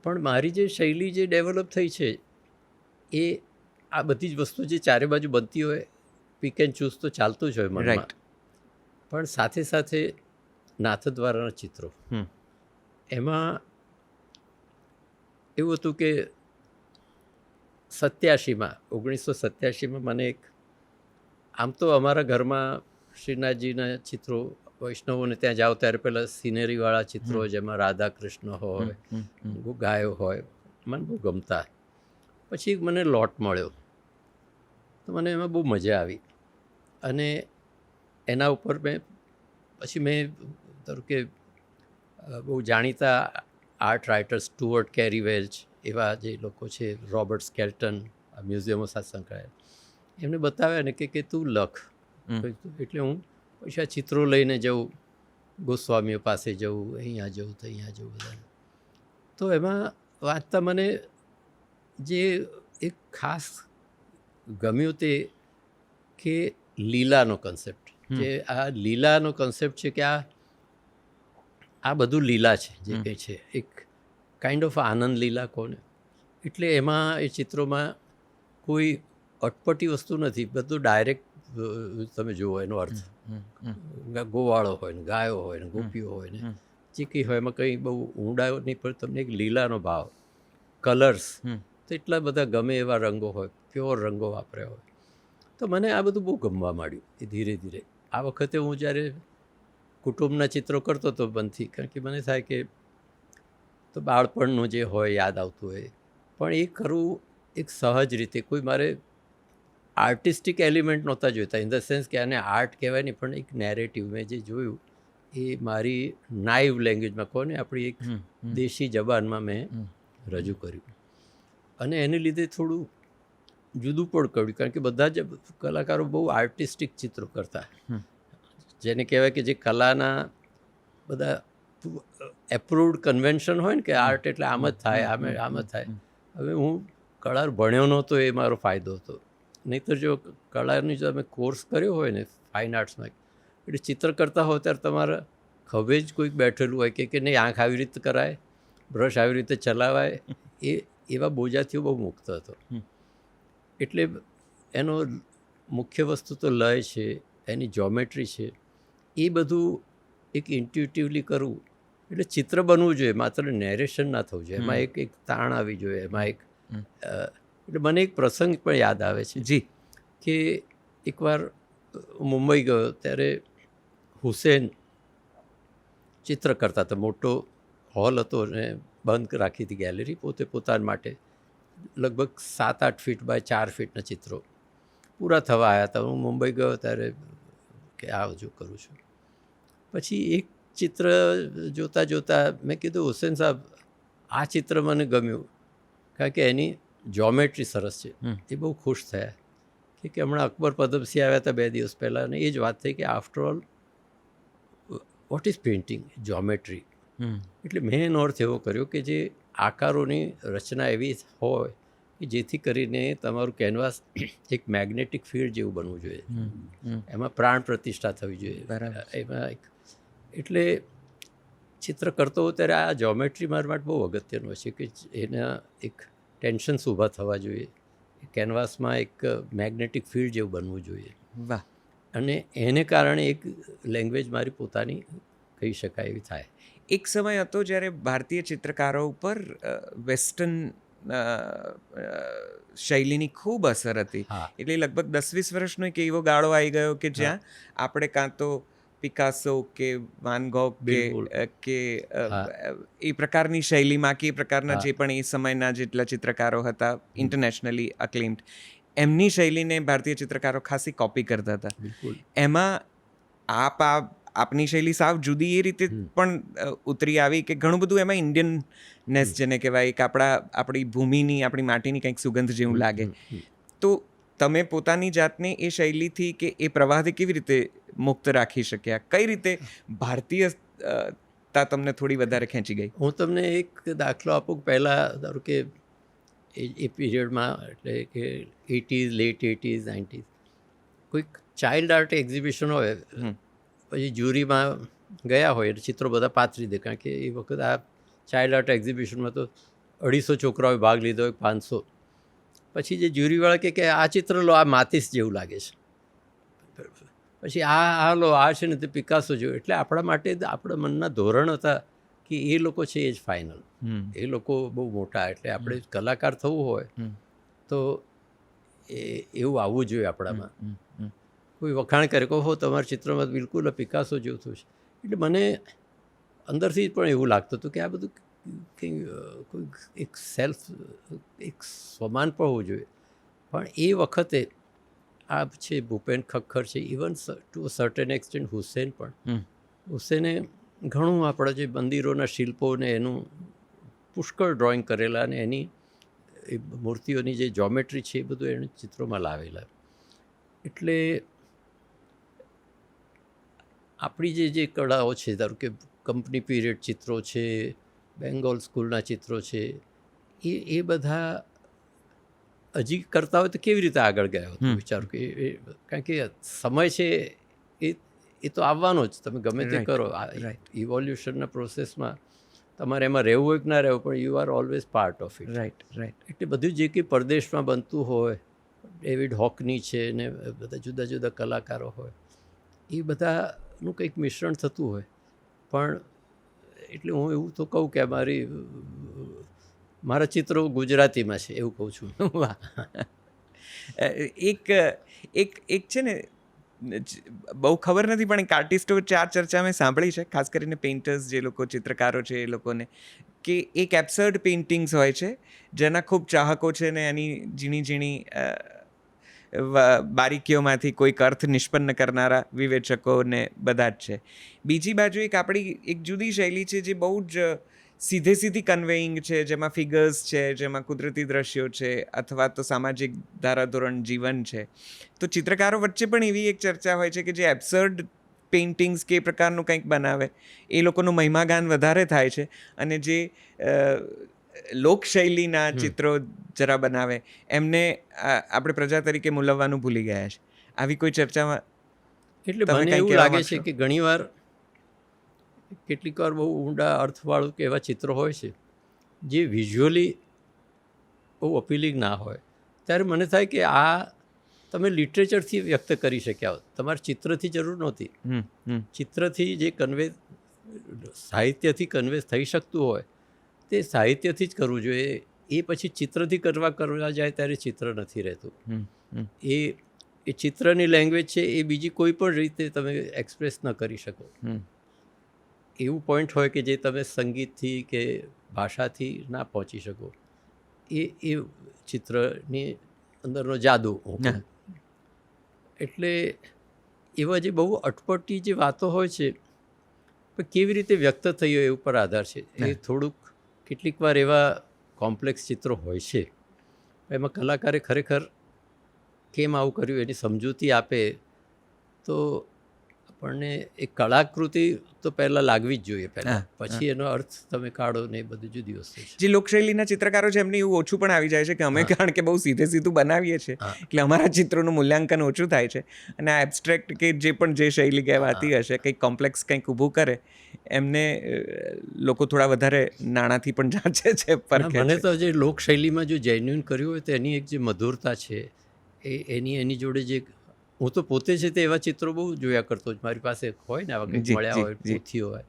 પણ મારી જે શૈલી જે ડેવલપ થઈ છે એ આ બધી જ વસ્તુ જે ચારે બાજુ બનતી હોય, પીક એન્ડ ચૂઝ તો ચાલતું જ હોય મનમાં. રાઈટ. પણ સાથે સાથે નાથદ્વારાના ચિત્રો, એમાં એવું હતું કે 1987માં મને એક, આમ તો અમારા ઘરમાં શ્રીનાથજીના ચિત્રો, વૈષ્ણવોને ત્યાં જાઓ ત્યારે પેલા સિનેરીવાળા ચિત્રો જેમાં રાધા કૃષ્ણ હોય, ગાયો હોય, મને બહુ ગમતા. પછી મને લોટ મળ્યો તો મને એમાં બહુ મજા આવી, અને એના ઉપર મેં ધારો કે બહુ જાણીતા આર્ટ રાઇટર્સ સ્ટુઅર્ટ કેરી વેલ્ચ, એવા જે લોકો છે, રોબર્ટ સ્કેલ્ટન, આ મ્યુઝિયમો સાથે સંકળાયેલ, એમને બતાવ્યા ને કે તું લખ. એટલે હું પછી આ ચિત્રો લઈને જઉં, ગોસ્વામીઓ પાસે જવું, અહીંયા જવું તો અહીંયા જવું બધા. તો એમાં વાંચતા મને જે એક ખાસ ગમ્યું તે કે લીલાનો કન્સેપ્ટ, જે આ લીલાનો કન્સેપ્ટ છે કે આ બધું લીલા છે જે કંઈ છે, એક કાઇન્ડ ઓફ આનંદ લીલા કોને. એટલે એમાં એ ચિત્રોમાં કોઈ અટપટી વસ્તુ નથી, બધું ડાયરેક્ટ તમે જુઓ એનો અર્થ. ગોવાળો હોય ને, ગાયો હોય ને, ગોપીઓ હોય ને, જે કંઈ હોય એમાં કંઈ બહુ ઊંડા નહીં, પણ તમને એક લીલાનો ભાવ, કલર્સ તો એટલા બધા ગમે એવા રંગો હોય, પ્યોર રંગો વાપર્યા હોય. તો મને આ બધું બહુ ગમવા માંડ્યું એ ધીરે ધીરે. આ વખતે હું જ્યારે કુટુંબના ચિત્રો કરતો હતો બનથી, કારણ કે મને થાય કે તો બાળપણનું જે હોય યાદ આવતું હોય, પણ એ કરવું એક સહજ રીતે, કોઈ મારે આર્ટિસ્ટિક એલિમેન્ટ નહોતા જોઈતા, ઇન ધ સેન્સ કે આને આર્ટ કહેવાય નહીં, પણ એક નેરેટિવ મેં જે જોયું એ મારી નાઇવ લેંગ્વેજમાં, કોને આપણી એક દેશી જબાનમાં મેં રજૂ કર્યું. અને એને લીધે થોડું જુદું પણ કર્યું, કારણ કે બધા જ કલાકારો બહુ આર્ટિસ્ટિક ચિત્રો કરતા, જેને કહેવાય કે જે કલાના બધા એપ્રુવડ કન્વેન્શન હોય ને કે આર્ટ એટલે આમ જ થાય, આમ જ થાય. હવે હું કળા ભણ્યો નહોતો, એ મારો ફાયદો હતો. નહીંતર જો કળાની જો તમે કોર્સ કર્યો હોય ને ફાઇન આર્ટ્સમાં, એટલે ચિત્ર કરતા હોય ત્યારે તમારા ખભે જ કોઈક બેઠેલું હોય કે નહીં, આંખ આવી રીતે કરાય, બ્રશ આવી રીતે ચલાવાય, એવા બોજાથી બહુ મુક્ત હતો. એટલે એનો મુખ્ય વસ્તુ તો લય છે, એની જ્યોમેટ્રી છે, એ બધું એક ઇન્ટ્યુટિવલી કરવું. એટલે ચિત્ર બનવું જોઈએ, માત્ર નેરેશન ના થવું જોઈએ, એમાં એક તાણ આવી જોઈએ, એમાં એક એટલે મને એક પ્રસંગ પણ યાદ આવે છે જી, કે એકવાર મુંબઈ ગયો ત્યારે હુસેન ચિત્ર કરતા હતા. મોટો હોલ હતો ને બંધ રાખી હતી ગેલેરી, પોતે પોતાના માટે લગભગ 7-8 ફીટ બાય 4 ફીટના ચિત્રો પૂરા થવા આવ્યા હતા. હું મુંબઈ ગયો ત્યારે કે આવજો કરું છું. પછી એક ચિત્ર જોતાં જોતાં મેં કીધું, હુસેન સાહેબ આ ચિત્ર મને ગમ્યું, કારણ કે એની જ્યોમેટ્રી સરસ છે. એ બહુ ખુશ થયા કે હમણાં અકબર પદમસિંહ આવ્યા હતા 2 દિવસ પહેલાં, અને એ જ વાત થઈ કે after all what is painting, geometry. એટલે મેં એનો અર્થ એવો કર્યો કે જે આકારોની રચના એવી હોય કે જેથી કરીને તમારું કેનવાસ એક મેગ્નેટિક ફિલ્ડ જેવું બનવું જોઈએ, એમાં પ્રાણ પ્રતિષ્ઠા થવી જોઈએ. એમાં એટલે ચિત્ર કરતો હોઉં ત્યારે આ જ્યોમેટ્રી મારા માટે બહુ અગત્યનું છે કે એના એક ટેન્શન્સ ઊભા થવા જોઈએ, કેનવાસમાં એક મેગ્નેટિક ફિલ્ડ જેવું બનવું જોઈએ. વાહ. અને એને કારણે એક લેંગ્વેજ મારી પોતાની કહી શકાય એવી થાય. એક સમય હતો જ્યારે ભારતીય ચિત્રકારો ઉપર વેસ્ટર્ન શૈલીની ખૂબ અસર હતી. એટલે લગભગ 10-20 વર્ષનો એક એવો ગાળો આવી ગયો કે જ્યાં આપણે કાં તો પિકાસો કે વાન ગોગ કે એ પ્રકારની શૈલીમાં કે એ પ્રકારના જે પણ એ સમયના જેટલા ચિત્રકારો હતા ઇન્ટરનેશનલી અક્લેમ્ડ, એમની શૈલીને ભારતીય ચિત્રકારો ખાસી કોપી કરતા હતા. એમાં આપની શૈલી સાવ જુદી એ રીતે પણ ઉતરી આવી કે ઘણું બધું એમાં ઇન્ડિયનનેસ જેને કહેવાય કે આપણી ભૂમિની, આપણી માટીની કંઈક સુગંધ જેવું લાગે. તો તમે પોતાની જાતને એ શૈલીથી કે એ પ્રવાહથી કેવી રીતે મુક્ત રાખી શક્યા? કઈ રીતે ભારતીયતા તમને થોડી વધારે ખેંચી ગઈ? હું તમને એક દાખલો આપું. પહેલાં ધારો કે એ પીરિયડમાં એટલે કે 80s, લેટ 80s, 90s કોઈક ચાઇલ્ડ આર્ટ એક્ઝિબિશન હોય, પછી જ્યુરીમાં ગયા હોય એટલે ચિત્રો બધા પાથરી દે, કારણ કે એ વખત આ ચાઇલ્ડ આર્ટ એક્ઝિબિશનમાં તો 250 છોકરાઓએ ભાગ લીધો હોય, 500. પછી જે જ્યુરીવાળા કે આ ચિત્ર લો, આ માતીસ જેવું લાગે છે, પછી આ લો, આ છે ને તે પિકાસો જેવું. એટલે આપણા માટે આપણા મનના ધોરણ હતા કે એ લોકો છે એ જ ફાઇનલ, એ લોકો બહુ મોટા. એટલે આપણે કલાકાર થવું હોય તો એવું આવવું જોઈએ આપણામાં. કોઈ વખાણ કરે કહો તમારા ચિત્રમાં બિલકુલ પિકાસો જેવું થયું છે. એટલે મને અંદરથી પણ એવું લાગતું હતું કે આ બધું કંઈ કોઈ એક સ્વમાન પણ હોવું જોઈએ. પણ એ વખતે આ છે ભૂપેન ખખ્ખર છે, even to a certain extent Hussain પણ. હુસેને ઘણું આપણા જે મંદિરોના શિલ્પોને એનું પુષ્કળ ડ્રોઈંગ કરેલા, અને એની એ મૂર્તિઓની જે જોમેટ્રી છે એ બધું એને ચિત્રોમાં લાવેલા. એટલે આપણી જે કળાઓ છે, ધારો કે કંપની પીરિયડ ચિત્રો છે, બેંગોલ સ્કૂલના ચિત્રો છે, એ બધા હજી કરતા હોય તો કેવી રીતે આગળ ગયા હોય વિચારો કે કારણ કે સમય છે એ તો આવવાનો જ. તમે ગમે તે કરો, ઇવોલ્યુશનના પ્રોસેસમાં તમારે એમાં રહેવું હોય કે ના રહેવું, પણ you are always part of it. Right. એટલે બધું જે કંઈ પરદેશમાં બનતું હોય, ડેવિડ હોકની છે ને બધા જુદા જુદા કલાકારો હોય, એ બધાનું કંઈક મિશ્રણ થતું હોય. પણ એટલે હું એવું તો કહું કે મારા ચિત્રો ગુજરાતીમાં છે એવું કહું છું. એક છે ને, બહુ ખબર નથી પણ એક આર્ટિસ્ટો વચ્ચે આ ચર્ચા મેં સાંભળી છે, ખાસ કરીને પેઇન્ટર્સ જે લોકો ચિત્રકારો છે એ લોકોને, કે એક એબ્સર્ડ પેઇન્ટિંગ્સ હોય છે જેના ખૂબ ચાહકો છે ને એની ઝીણી ઝીણી બારીકીઓમાંથી કોઈક અર્થ નિષ્પન્ન કરનારા વિવેચકો ને બધા જ છે. બીજી બાજુ આપણી એક જુદી શૈલી છે જે બહુ જ સીધી કન્વેઇંગ છે, જેમાં ફિગર્સ છે, જેમાં કુદરતી દ્રશ્યો છે, અથવા તો સામાજિક ધારાધોરણ જીવન છે. તો ચિત્રકારો વચ્ચે પણ એવી એક ચર્ચા હોય છે કે જે એબ્સર્ડ પેઇન્ટિંગ્સ કે પ્રકારનું કંઈક બનાવે એ લોકોનું મહિમાગાન વધારે થાય છે, અને જે લોકશૈલીના ચિત્રો જરા બનાવે એમને આપણે પ્રજા તરીકે મૂલવવાનું ભૂલી ગયા છે. આવી કોઈ ચર્ચામાં એટલે મને એવું લાગે છે કે ઘણીવાર કેટલીક વાર બહુ ઊંડા અર્થવાળું કે એવા ચિત્રો હોય છે જે વિઝ્યુઅલી બહુ અપીલિંગ ના હોય, ત્યારે મને થાય કે આ તમે લિટરેચરથી વ્યક્ત કરી શક્યા હોત, તમારે ચિત્રથી જરૂર નહોતી. ચિત્રથી જે સાહિત્યથી કન્વે થઈ શકતું હોય તે સાહિત્યથી જ કરવું જોઈએ. એ પછી ચિત્રથી કરવા જાય ત્યારે ચિત્ર નથી રહેતું. એ ચિત્રની લેંગ્વેજ છે, એ બીજી કોઈ પણ રીતે તમે એક્સપ્રેસ ન કરી શકો. એવું પોઈન્ટ હોય કે જે તમે સંગીતથી કે ભાષાથી ના પહોંચી શકો. એ ચિત્રની અંદરનો જાદુ. એટલે એવા જે બહુ અટપટી જે વાતો હોય છે, પણ કેવી રીતે વ્યક્ત થઈ હોય એ ઉપર આધાર છે. એ થોડુંક કેટલીક વાર એવા કોમ્પ્લેક્સ ચિત્રો હોય છે, એમાં કલાકારે ખરેખર કેમ આવું કર્યું એની સમજૂતી આપે તો આપણને એક કળાકૃતિ તો પહેલાં લાગવી જ જોઈએ પહેલાં, પછી એનો અર્થ તમે કાઢો ને એ બધું જુદી વસ્તુ છે. જે લોકશૈલીના ચિત્રકારો છે એમને એવું ઓછું પણ આવી જાય છે કે અમે કારણ કે બહુ સીધું બનાવીએ છીએ એટલે અમારા ચિત્રોનું મૂલ્યાંકન ઓછું થાય છે, અને આ એબ્સ્ટ્રેક્ટ કે જે પણ જે શૈલી કહેવાતી હશે, કંઈક કોમ્પ્લેક્સ કંઈક ઊભું કરે એમને લોકો થોડા વધારે નાણાંથી પણ જાંચે છે. મને તો જે લોકશૈલીમાં જો જેન્યુઇન કર્યું હોય તો એની એક જે મધુરતા છે એની જોડે જે હું તો પોતે છે તે એવા ચિત્રો બહુ જોયા કરતો જ. મારી પાસે હોય ને આવા કંઈક મળ્યા હોય, પોથી હોય,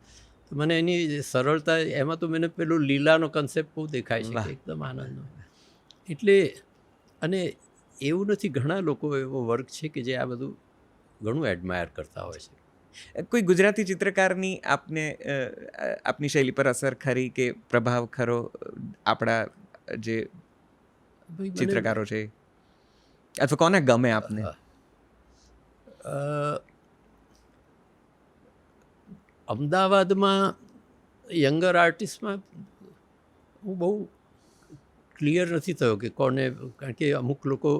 તો મને એની સરળતા, એમાં તો મને પેલું લીલાનો કન્સેપ્ટ બહુ દેખાય છે કે એકદમ આનંદનો. એટલે અને એવું નથી, ઘણા લોકો એવો વર્ગ છે કે જે આ બધું ઘણું એડમાયર કરતા હોય છે. કોઈ ગુજરાતી ચિત્રકારની આપની શૈલી પર અસર ખરી કે પ્રભાવ ખરો? આપણા જે ચિત્રકારો છે અથવા કોને ગમે આપને? અમદાવાદમાં યંગર આર્ટિસ્ટમાં હું બહુ ક્લિયર નથી થયો કે કોને, કારણ કે અમુક લોકો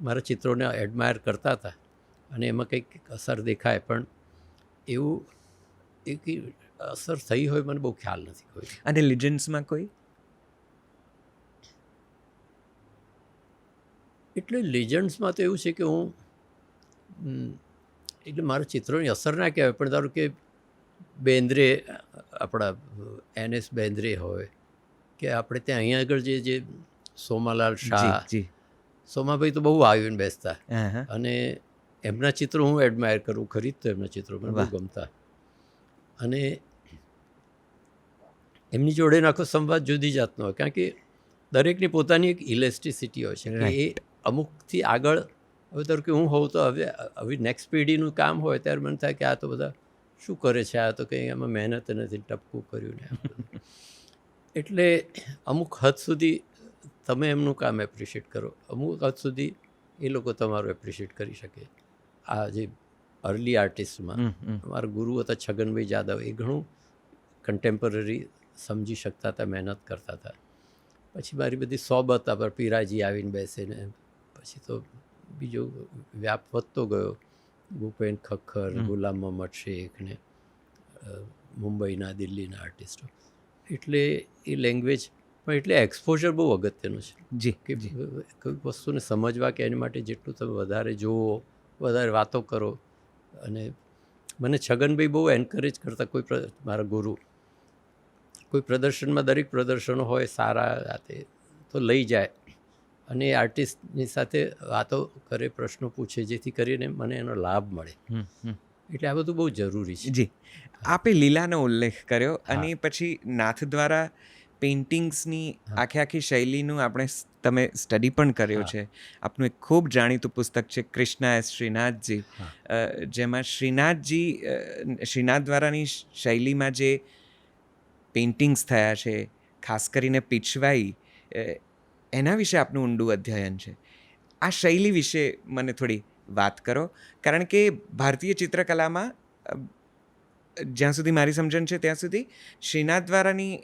મારા ચિત્રોને એડમાયર કરતા હતા અને એમાં કંઈક અસર દેખાય, પણ એવું એક અસર થઈ હોય મને બહુ ખ્યાલ નથી કોઈ. અને લિજન્ડ્સમાં કોઈ? એટલે લિજન્ડ્સમાં તો એવું છે કે હું એટલે મારા ચિત્રોની અસર ના કહેવાય, પણ ધારો કે બેન્દ્રે, આપણા NS બેન્દ્રે હોય, કે આપણે ત્યાં અહીંયા આગળ જે સોમાલાલ શાહ, જી. સોમાભાઈ તો બહુ આવીને બેસતા, હા. અને એમના ચિત્રો હું એડમાયર કરું, ખરીદતો એમના ચિત્રો મને બહુ વાહ. ગમતા. અને એમની જોડે આખો સંવાદ જુદી જાતનો હોય, કારણ કે દરેકની પોતાની એક ઇલેસ્ટિસિટી હોય છે કે એ અમુકથી આગળ, હવે ધારો કે હું હોઉં તો હવે નેક્સ્ટ પેઢીનું કામ હોય ત્યારે મને થાય કે આ તો બધા શું કરે છે, આ તો કંઈ એમાં મહેનત નથી, ટપકું કર્યું ને. એટલે અમુક હદ સુધી તમે એમનું કામ એપ્રિશિએટ કરો, અમુક હદ સુધી એ લોકો તમારું એપ્રિશિએટ કરી શકે. આ જે અર્લી આર્ટિસ્ટમાં મારા ગુરુ હતા છગનભાઈ જાદવ, એ ઘણું કન્ટેમ્પરરી સમજી શકતા હતા, મહેનત કરતા હતા. પછી મારી બધી સોબત પર પીરાજી આવીને બેસે ને પછી તો બીજો વ્યાપ વધતો ગયો. ભૂપેન ખખ્ખર, ગુલામ મોહમ્મદ શેખ ને મુંબઈના, દિલ્હીના આર્ટિસ્ટો. એટલે એ લેંગ્વેજ પણ એટલે એક્સપોઝર બહુ અગત્યનું છે. જી કે કોઈ વસ્તુને સમજવા કે એની માટે જેટલું તમે વધારે જુઓ, વધારે વાતો કરો. અને મને છગનભાઈ બહુ એન્કરેજ કરતા, મારા ગુરુ કોઈ પ્રદર્શનમાં, દરેક પ્રદર્શનો હોય સારા જાતે તો લઈ જાય અને એ આર્ટિસ્ટની સાથે વાતો કરે, પ્રશ્નો પૂછે, જેથી કરીને મને એનો લાભ મળે. એટલે આ બધું બહુ જરૂરી છે. જી. આપે લીલાનો ઉલ્લેખ કર્યો, અને પછી નાથ દ્વારા પેઇન્ટિંગ્સની આખી શૈલીનું તમે સ્ટડી પણ કર્યો છે. આપનું એક ખૂબ જાણીતું પુસ્તક છે કૃષ્ણા એસ શ્રીનાથજી, જેમાં શ્રીનાથ દ્વારાની શૈલીમાં જે પેઇન્ટિંગ્સ થયા છે, ખાસ કરીને પીછવાઈ, એના વિશે આપનું ઊંડું અધ્યયન છે. આ શૈલી વિશે મને થોડી વાત કરો, કારણ કે ભારતીય ચિત્રકલામાં જ્યાં સુધી મારી સમજણ છે ત્યાં સુધી શ્રીનાથ દ્વારાની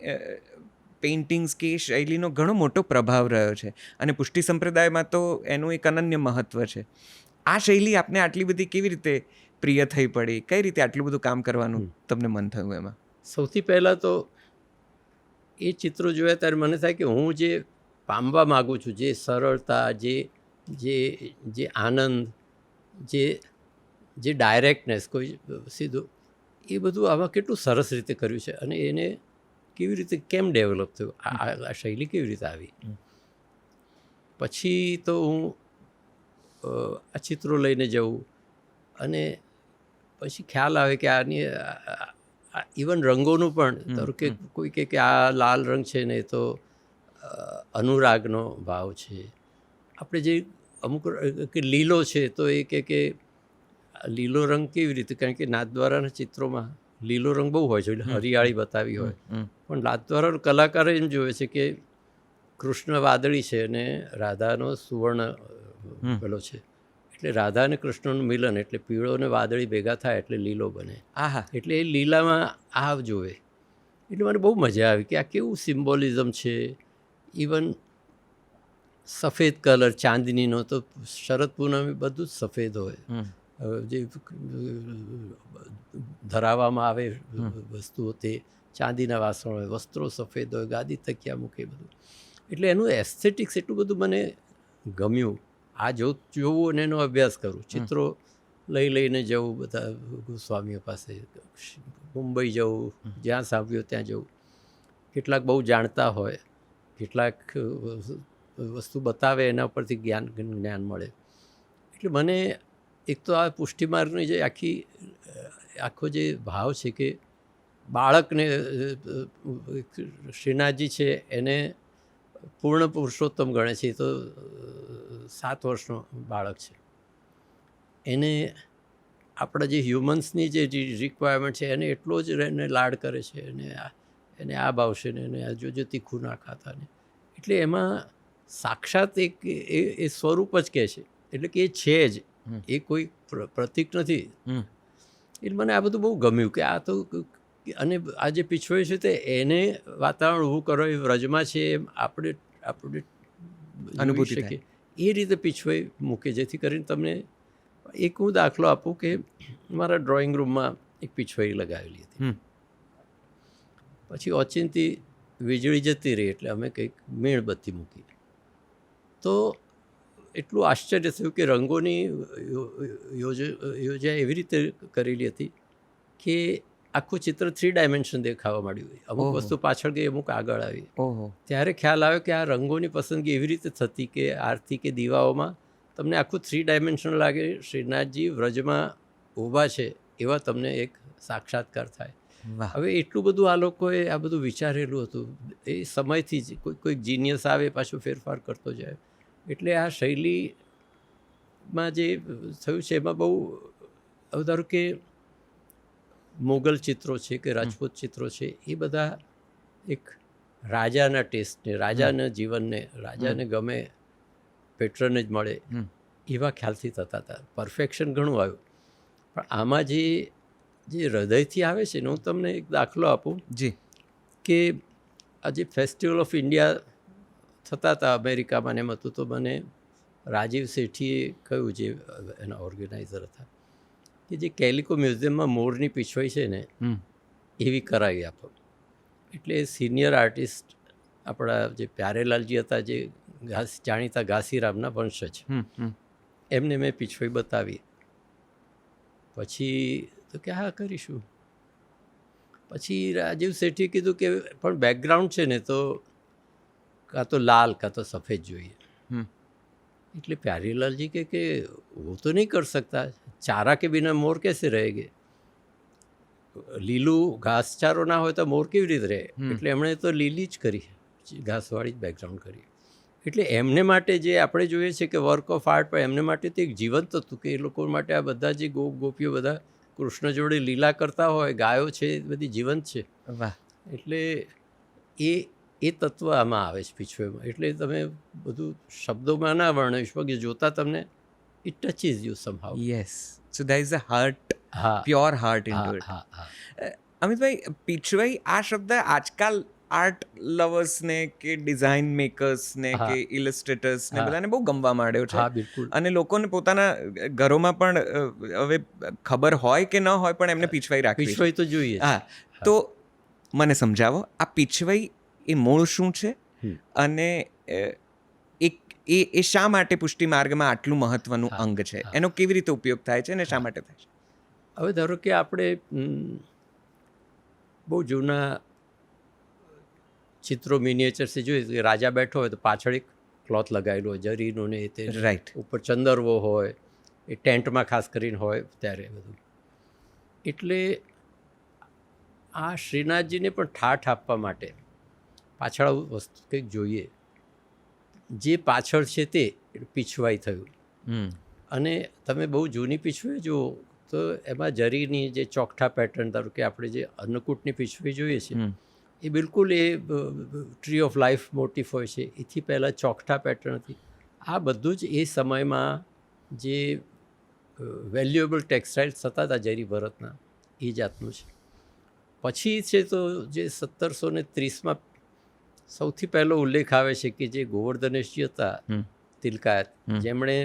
પેઇન્ટિંગ્સ કે શૈલીનો ઘણો મોટો પ્રભાવ રહ્યો છે, અને પુષ્ટિ સંપ્રદાયમાં તો એનું એક અનન્ય મહત્ત્વ છે. આ શૈલી આપને આટલી બધી કેવી રીતે પ્રિય થઈ પડી? કઈ રીતે આટલું બધું કામ કરવાનું તમને મન થયું એમાં? સૌથી પહેલાં તો એ ચિત્રો જોયા ત્યારે મને થાય કે હું જે પામવા માગું છું, જે સરળતા, જે આનંદ, જે ડાયરેક્ટનેસ, કોઈ સીધું, એ બધું આમાં કેટલું સરસ રીતે કર્યું છે. અને એને કેવી રીતે, કેમ ડેવલપ થયું, આ શૈલી કેવી રીતે આવી. પછી તો હું આ ચિત્રો લઈને જવું, અને પછી ખ્યાલ આવે કે આની ઇવન રંગોનું પણ, ધારો કે કોઈ કે આ લાલ રંગ છે ને, એ તો અનુરાગનો ભાવ છે. આપણે જે અમુક કે લીલો છે તો એ કે લીલો રંગ કેવી રીતે, કારણ કે નાથદ્વારાના ચિત્રોમાં લીલો રંગ બહુ હોય છે, એટલે હરિયાળી બતાવી હોય. પણ નાથદ્વારાનો કલાકાર એમ જોવે છે કે કૃષ્ણ વાદળી છે અને રાધાનો સુવર્ણ પેલો છે, એટલે રાધા અને કૃષ્ણનું મિલન, એટલે પીળો અને વાદળી ભેગા થાય એટલે લીલો બને. એટલે એ લીલામાં આ જોવે. એટલે મને બહુ મજા આવી કે આ કેવું સિમ્બોલિઝમ છે. ઇવન સફેદ કલર ચાંદનીનો તો શરદ પૂનમે બધું જ સફેદ હોય, જે ધરાવવામાં આવે વસ્તુઓ તે ચાંદીના વાસણ હોય, વસ્ત્રો સફેદ હોય, ગાદી તકિયા મૂકે, બધું. એટલે એનું એસ્થેટિક્સ એટલું બધું મને ગમ્યું. આ જોવું અને એનો અભ્યાસ કરું, ચિત્રો લઈને જવું બધા ગોસ્વામીઓ પાસે, મુંબઈ જવું, જ્યાં સાંભળ્યું ત્યાં જવું. કેટલાક બહુ જાણતા હોય, કેટલાક વસ્તુ બતાવે, એના પરથી જ્ઞાન મળે. એટલે મને એક તો આ પુષ્ટિમાર્ગની જે આખો જે ભાવ છે કે બાળકને, શ્રીનાથજી છે એને પૂર્ણ પુરુષોત્તમ ગણે છે. એ તો 7 વર્ષનો બાળક છે, એને આપણા જે હ્યુમન્સની જે રિક્વાયરમેન્ટ છે એને એટલો જ એને લાડ કરે છે, એને આ ભાવશે ને, એને આ જોજો તીખું ના ખાતા ને. એટલે એમાં સાક્ષાત એક એ સ્વરૂપ જ કહે છે, એટલે કે એ છે જ, એ કોઈ પ્રતીક નથી. એટલે મને આ બધું બહુ ગમ્યું કે આ તો, અને આ જે પીછોય છે તે એને વાતાવરણ ઊભું કરો, એ વ્રજમાં છે એમ આપણે અનુભૂતિ શકીએ એ રીતે પીછોય મૂકે, જેથી કરીને તમને એક હું દાખલો આપું કે મારા ડ્રોઈંગ રૂમમાં એક પીછવાઈ લગાવેલી હતી. પછી ઓચિંતી વીજળી જતી રહી એટલે અમે કંઈક મીણબત્તી મૂકી. તો એટલું આશ્ચર્ય થયું કે રંગોની યોજના એવી રીતે કરેલી હતી કે આખું ચિત્ર 3 ડાયમેન્શન દેખાવા માંડ્યું. અમુક વસ્તુ પાછળ ગઈ, અમુક આગળ આવી. ત્યારે ખ્યાલ આવ્યો કે આ રંગોની પસંદગી એવી રીતે થતી કે આરતી કે દીવાઓમાં તમને આખું 3 ડાયમેન્શન લાગે. શ્રીનાથજી વ્રજમાં ઊભા છે એવા તમને એક સાક્ષાત્કાર થાય. હવે એટલું બધું આ લોકોએ આ બધું વિચારેલું હતું. એ સમયથી જ કોઈક જીનિયસ આવે પાછું ફેરફાર કરતો જાય. એટલે આ શૈલીમાં જે થયું છે એમાં બહુ ધારો કે મુગલ ચિત્રો છે કે રાજપૂત ચિત્રો છે એ બધા એક રાજાના ટેસ્ટને, રાજાના જીવનને, રાજાને ગમે, પેટ્રનેજ મળે એવા ખ્યાલથી થતા હતા. પરફેક્શન ઘણું આવ્યું, પણ આમાં જે હૃદયથી આવે છે ને, હું તમને એક દાખલો આપું જી કે આ જે ફેસ્ટિવલ ઓફ ઇન્ડિયા થતા હતા અમેરિકામાં ને એમ હતું, તો મને રાજીવ શેઠીએ કહ્યું, જે એના ઓર્ગેનાઇઝર હતા, કે જે કેલિકો મ્યુઝિયમમાં મોરની પીછવાઈ છે ને એવી કરાવી આપો. એટલે સિનિયર આર્ટિસ્ટ આપણા જે પ્યારેલાલજી હતા, જે જાણીતા ઘાસીરામના વંશજ, એમને મેં પીછવાઈ બતાવી. પછી તો કે હા કરીશું. પછી રાજીવ શેઠીએ કીધું કે પણ બેકગ્રાઉન્ડ છે ને તો કાં તો લાલ કાં તો સફેદ જોઈએ. એટલે प्यारेलाल जी કે वो तो नहीं कर सकता, चारा के बिना मोर कैसे रहेंगे, લીલું ઘાસચારો ના હોય તો મોર કેવી રીતે રહે. એટલે એમણે તો લીલી જ કરી, ઘાસવાળી જ બેકગ્રાઉન્ડ કરી. એટલે એમને માટે જે આપણે જોઈએ છે કે વર્ક ઓફ આર્ટ, પણ એમને માટે તો એક જીવંત હતું કે એ લોકો માટે આ બધા જે ગોપીઓ બધા કૃષ્ણ જોડે લીલા કરતા હોય, ગાયો છે, એ બધી જીવંત છે. વાહ. એટલે એ તત્વ આમાં આવે છે પીછવાઈમાં. એટલે તમે બધું શબ્દોમાં ના વર્ણવી શકો, કે જોતા તમને it touches you somehow. Yes, so there is a heart, હા, પ્યોર હાર્ટ ઇનટુ ઇટ. હા, હા. અમિતભાઈ, પીછવાઈ આ શબ્દ આજકાલ આર્ટ લવર્સને કે ડિઝાઇન મેકર્સને કે ઇલસ્ટ્રેટર્સને બધાને બહુ ગમવા માંડ્યો છે. હા, બિલકુલ. અને લોકોને પોતાના ઘરોમાં પણ હવે ખબર હોય કે ન હોય, પણ એમને પીછવાઈ રાખવી છે. પીછવાઈ તો જોઈએ. હા, તો મને સમજાવો, આ પીછવાઈ એ મૂળ શું છે અને એ શા માટે પુષ્ટિ માર્ગમાં આટલું મહત્વનું અંગ છે? એનો કેવી રીતે ઉપયોગ થાય છે અને શા માટે થાય છે? હવે ધારો કે આપણે બહુ જૂના ચિત્રો, મિનિએચર્સ જોઈએ કે રાજા બેઠો હોય તો પાછળ એક ક્લોથ લગાવેલું હોય જરીનું ને તે, રાઈટ, ઉપર ચંદરવો હોય, એ ટેન્ટમાં ખાસ કરીને હોય ત્યારે બધું. એટલે આ શ્રીનાથજીને પણ ઠાઠ આપવા માટે પાછળ આવું વસ્તુ કંઈક જોઈએ. જે પાછળ છે તે પીછવાઈ થયું. અને તમે બહુ જૂની પીછવાઈ જુઓ તો એમાં જરીની જે ચોકઠા પેટર્ન, ધારો કે આપણે જે અન્નકૂટની પીછવાઈ જોઈએ છે એ બિલકુલ એ ટ્રી ઓફ લાઈફ મોટિફ હોય છે, એથી પહેલાં ચોકઠા પેટર્ન હતી. આ બધું જ એ સમયમાં જે વેલ્યુએબલ ટેક્સટાઇલ્સ થતા હતા જરી ભરતના, એ જાતનું છે. પછી છે તો જે 1730માં સૌથી પહેલો ઉલ્લેખ આવે છે કે જે ગોવર્ધનેશજી હતા તિલકાયત, જેમણે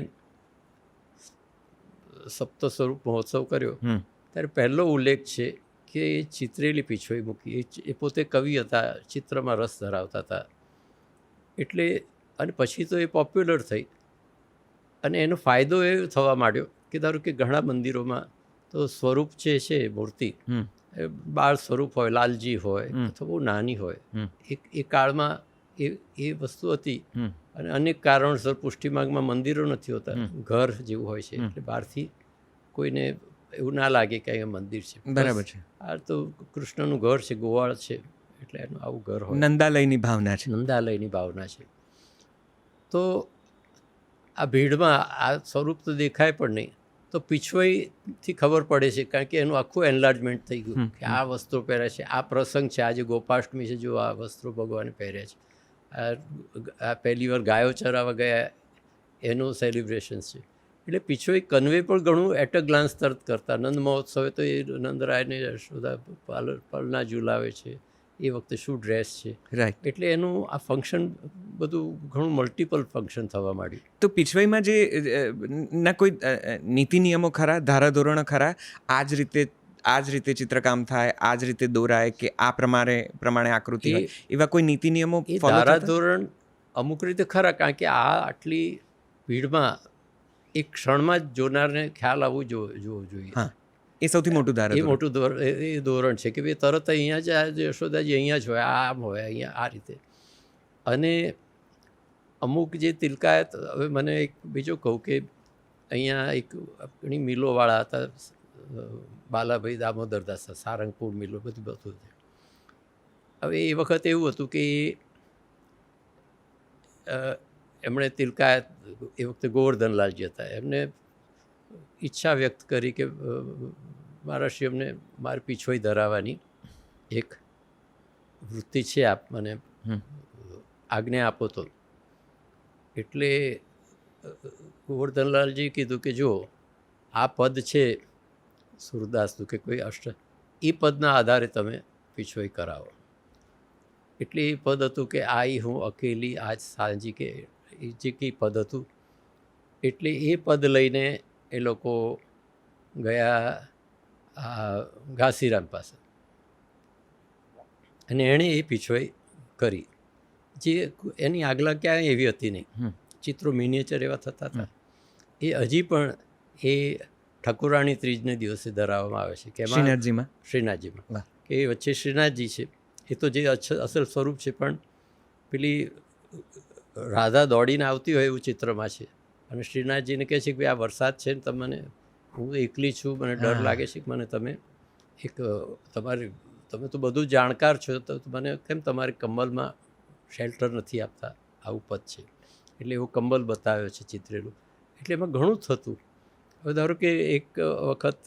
સપ્ત સ્વરૂપ મહોત્સવ કર્યો, ત્યારે પહેલો ઉલ્લેખ છે કે એ ચિત્રેલી પીછવાઈ મૂકી. એ પોતે કવિ હતા, ચિત્રમાં રસ ધરાવતા હતા. એટલે અને પછી તો એ પોપ્યુલર થઈ અને એનો ફાયદો એ થવા માંડ્યો કે ધારો કે ઘણા મંદિરોમાં તો સ્વરૂપ જે છે મૂર્તિ બાળ સ્વરૂપ હોય, લાલજી હોય અથવા બહુ નાની હોય. એ કાળમાં એ વસ્તુ હતી. અને અનેક કારણસર પુષ્ટિમાર્ગમાં મંદિરો નથી હોતા, ઘર જેવું હોય છે. એટલે બહારથી કોઈને એવું ના લાગે કે અહીંયા મંદિર છે. બરાબર છે. આ તો કૃષ્ણનું ઘર છે, ગોવાળ છે, એટલે એનું આવું ઘર હોય. નંદાલયની ભાવના છે. નંદાલયની ભાવના છે. તો આ ભીડમાં આ સ્વરૂપ તો દેખાય પણ નહીં, તો પીછવાઈથી ખબર પડે છે, કારણ કે એનું આખું એનલાર્જમેન્ટ થઈ ગયું કે આ વસ્ત્રો પહેર્યા છે, આ પ્રસંગ છે, આજે ગોપાષ્ટમી છે, જો આ વસ્ત્રો ભગવાને પહેર્યા છે, આ પહેલી વાર ગાયો ચરાવવા ગયા એનું સેલિબ્રેશન છે. એટલે પીછવાઈ કન્વે પણ ઘણું એટ અ ગ્લાન્સ તરત કરતા. નંદ મહોત્સવે તો એ નંદરાયને યશોદા પલના ઝુલાવે છે, એ એ વખતે શું ડ્રેસ છે, રાઈટ. એટલે એનું આ ફંક્શન બધું ઘણું મલ્ટિપલ ફંક્શન થવા માંડ્યું. તો પીછવાઈમાં જે ના કોઈ નીતિ નિયમો ખરા, ધારાધોરણો ખરા, આ જ રીતે ચિત્રકામ થાય, આ જ રીતે દોરાય, કે આ પ્રમાણે આકૃતિ હોય, એવા કોઈ નીતિ નિયમો એ ફોલો થતા? ધારાધોરણ અમુક રીતે ખરા, કારણ કે આ આટલી ભીડમાં એક ક્ષણમાં જ જોનારને ખ્યાલ આવવું જોઈએ. હા, એ સૌથી મોટું એ ધારાધોરણ. મોટું એ ધોરણ છે કે ભાઈ તરત અહીંયા જ આ યશોદાજી અહીંયા જ હોય, આમ હોય, અહીંયા આ રીતે. અને અમુક જે તિલકાયત, હવે મને એક બીજું કહું કે અહીંયા એક ઘણી મિલોવાળા હતા, બાલાભાઈ દામોદરદાસ, સારંગપુર મિલો, બધું છે. હવે એ વખત એવું હતું કે એમણે તિલકાયત, એ વખતે ગોવર્ધનલાલજી હતા, એમને ઈચ્છા વ્યક્ત કરી કે મારા શ્રી અમને મારી પીછોઈ ધરાવવાની એક વૃત્તિ છે, આપ મને આજ્ઞા આપો તો. એટલે ગોવર્ધનલાલજી કીધું કે જો આ પદ છે સુરદાસનું કે કોઈ એ પદના આધારે તમે પીછોઈ કરાવો. એટલે એ પદ હતું કે આઈ હું અકેલી આજ સાંજી, કે એ જે કંઈ પદ હતું, એટલે એ પદ લઈને એ લોકો ગયા ઘાસીરામ પાસે, અને એણે એ પીછોઈ કરી. જે એની આગલા ક્યાંય એવી હતી નહીં, ચિત્રો મિનિએચર એવા થતા હતા. એ હજી પણ એ ઠાકુરાણી ત્રીજને દિવસે ધરાવવામાં આવે છે, કે એમાં શ્રીનાથજીમાં, કે એ વચ્ચે શ્રીનાથજી છે. એ તો જે અસલ સ્વરૂપ છે, પણ પેલી રાધા દોડીને આવતી હોય એવું ચિત્રમાં છે, અને શ્રીનાથજીને કહે છે કે ભાઈ આ વરસાદ છે ને તમને, હું એકલી છું, મને ડર લાગે છે કે મને તમે એક તમે તો બધું જાણકાર છો, તો મને કેમ તમારી કમ્બલમાં શેલ્ટર નથી આપતા, આવું પદ છે. એટલે એવું કંબલ બતાવ્યો છે ચિત્રેલું. એટલે એમાં ઘણું થતું. હવે ધારો કે એક વખત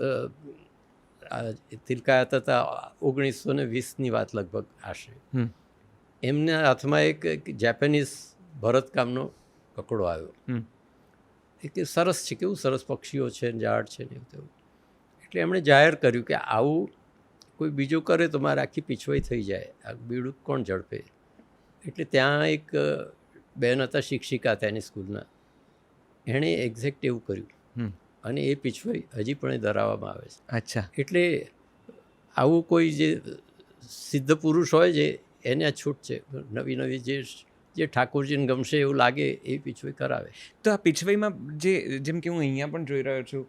તિલકાયત હતા 1920ની વાત લગભગ આશરે, એમના હાથમાં એક જેપેનીઝ ભરતકામનો કકડો આવ્યો. એ કે સરસ છે, કેવું સરસ પક્ષીઓ છે, ઝાડ છે ને એવું તેવું. એટલે એમણે જાહેર કર્યું કે આવું કોઈ બીજું કરે તો મારે આખી પીછવાઈ થઈ જાય, આ બીડું કોણ ઝડપે. એટલે ત્યાં એક બેન હતા, શિક્ષિકા હતા એની સ્કૂલના, એણે એક્ઝેક્ટ એવું કર્યું, અને એ પીછવાઈ હજી પણ એ ધરાવવામાં આવે છે. અચ્છા. એટલે આવું કોઈ જે સિદ્ધ પુરુષ હોય છે એને આ છૂટ છે. નવી જે ઠાકોરજીને ગમશે એવું લાગે એ પીછવાઈ કરાવે. તો આ પીછવાઈમાં જેમ કે હું અહીંયા પણ જોઈ રહ્યો છું,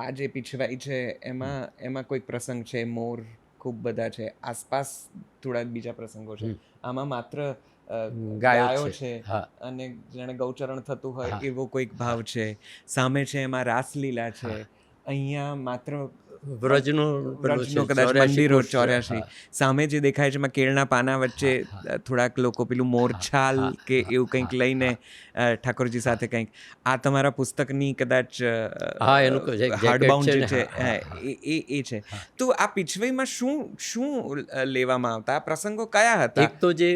આ જે પીછવાઈ છે એમાં કોઈક પ્રસંગ છે, મોર ખૂબ બધા છે, આસપાસ થોડા બીજા પ્રસંગો છે, આમાં માત્ર ગાયો છે, અને જાણે ગૌચરણ થતું હોય એવો કોઈક ભાવ છે, સામે છે એમાં રાસલીલા છે, અહીંયા માત્ર વ્રજનો કદાચ મંદિરો 84, સામે જે દેખાય છે એમાં કેળના પાના વચ્ચે થોડાક લોકો પેલું મોરછાલ કે એવું કંઈક લઈને ઠાકોરજી સાથે કંઈક, આ તમારા પુસ્તકની કદાચ હાર્ડબાઉન્ડ જે છે એ છે. તો આ પીછવાઈમાં શું લેવામાં આવતા, આ પ્રસંગો કયા હતા? એક તો જે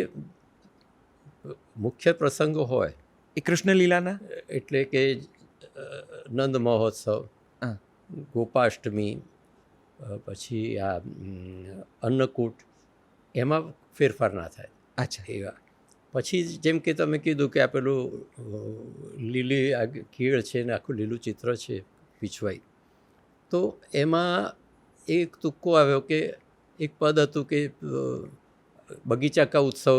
મુખ્ય પ્રસંગો હોય એ કૃષ્ણલીલાના, એટલે કે નંદ મહોત્સવ, ગોપાષ્ટમી, પછી આ અન્નકૂટ, એમાં ફેરફાર ના થાય. અચ્છા. એવા પછી જેમ કે તમે કીધું કે આ પેલું લીલી કીળ છે ને આખું લીલું ચિત્ર છે પીછવાઈ, તો એમાં એક તુક્કો આવ્યો કે એક પદ હતું કે બગીચા કા ઉત્સવ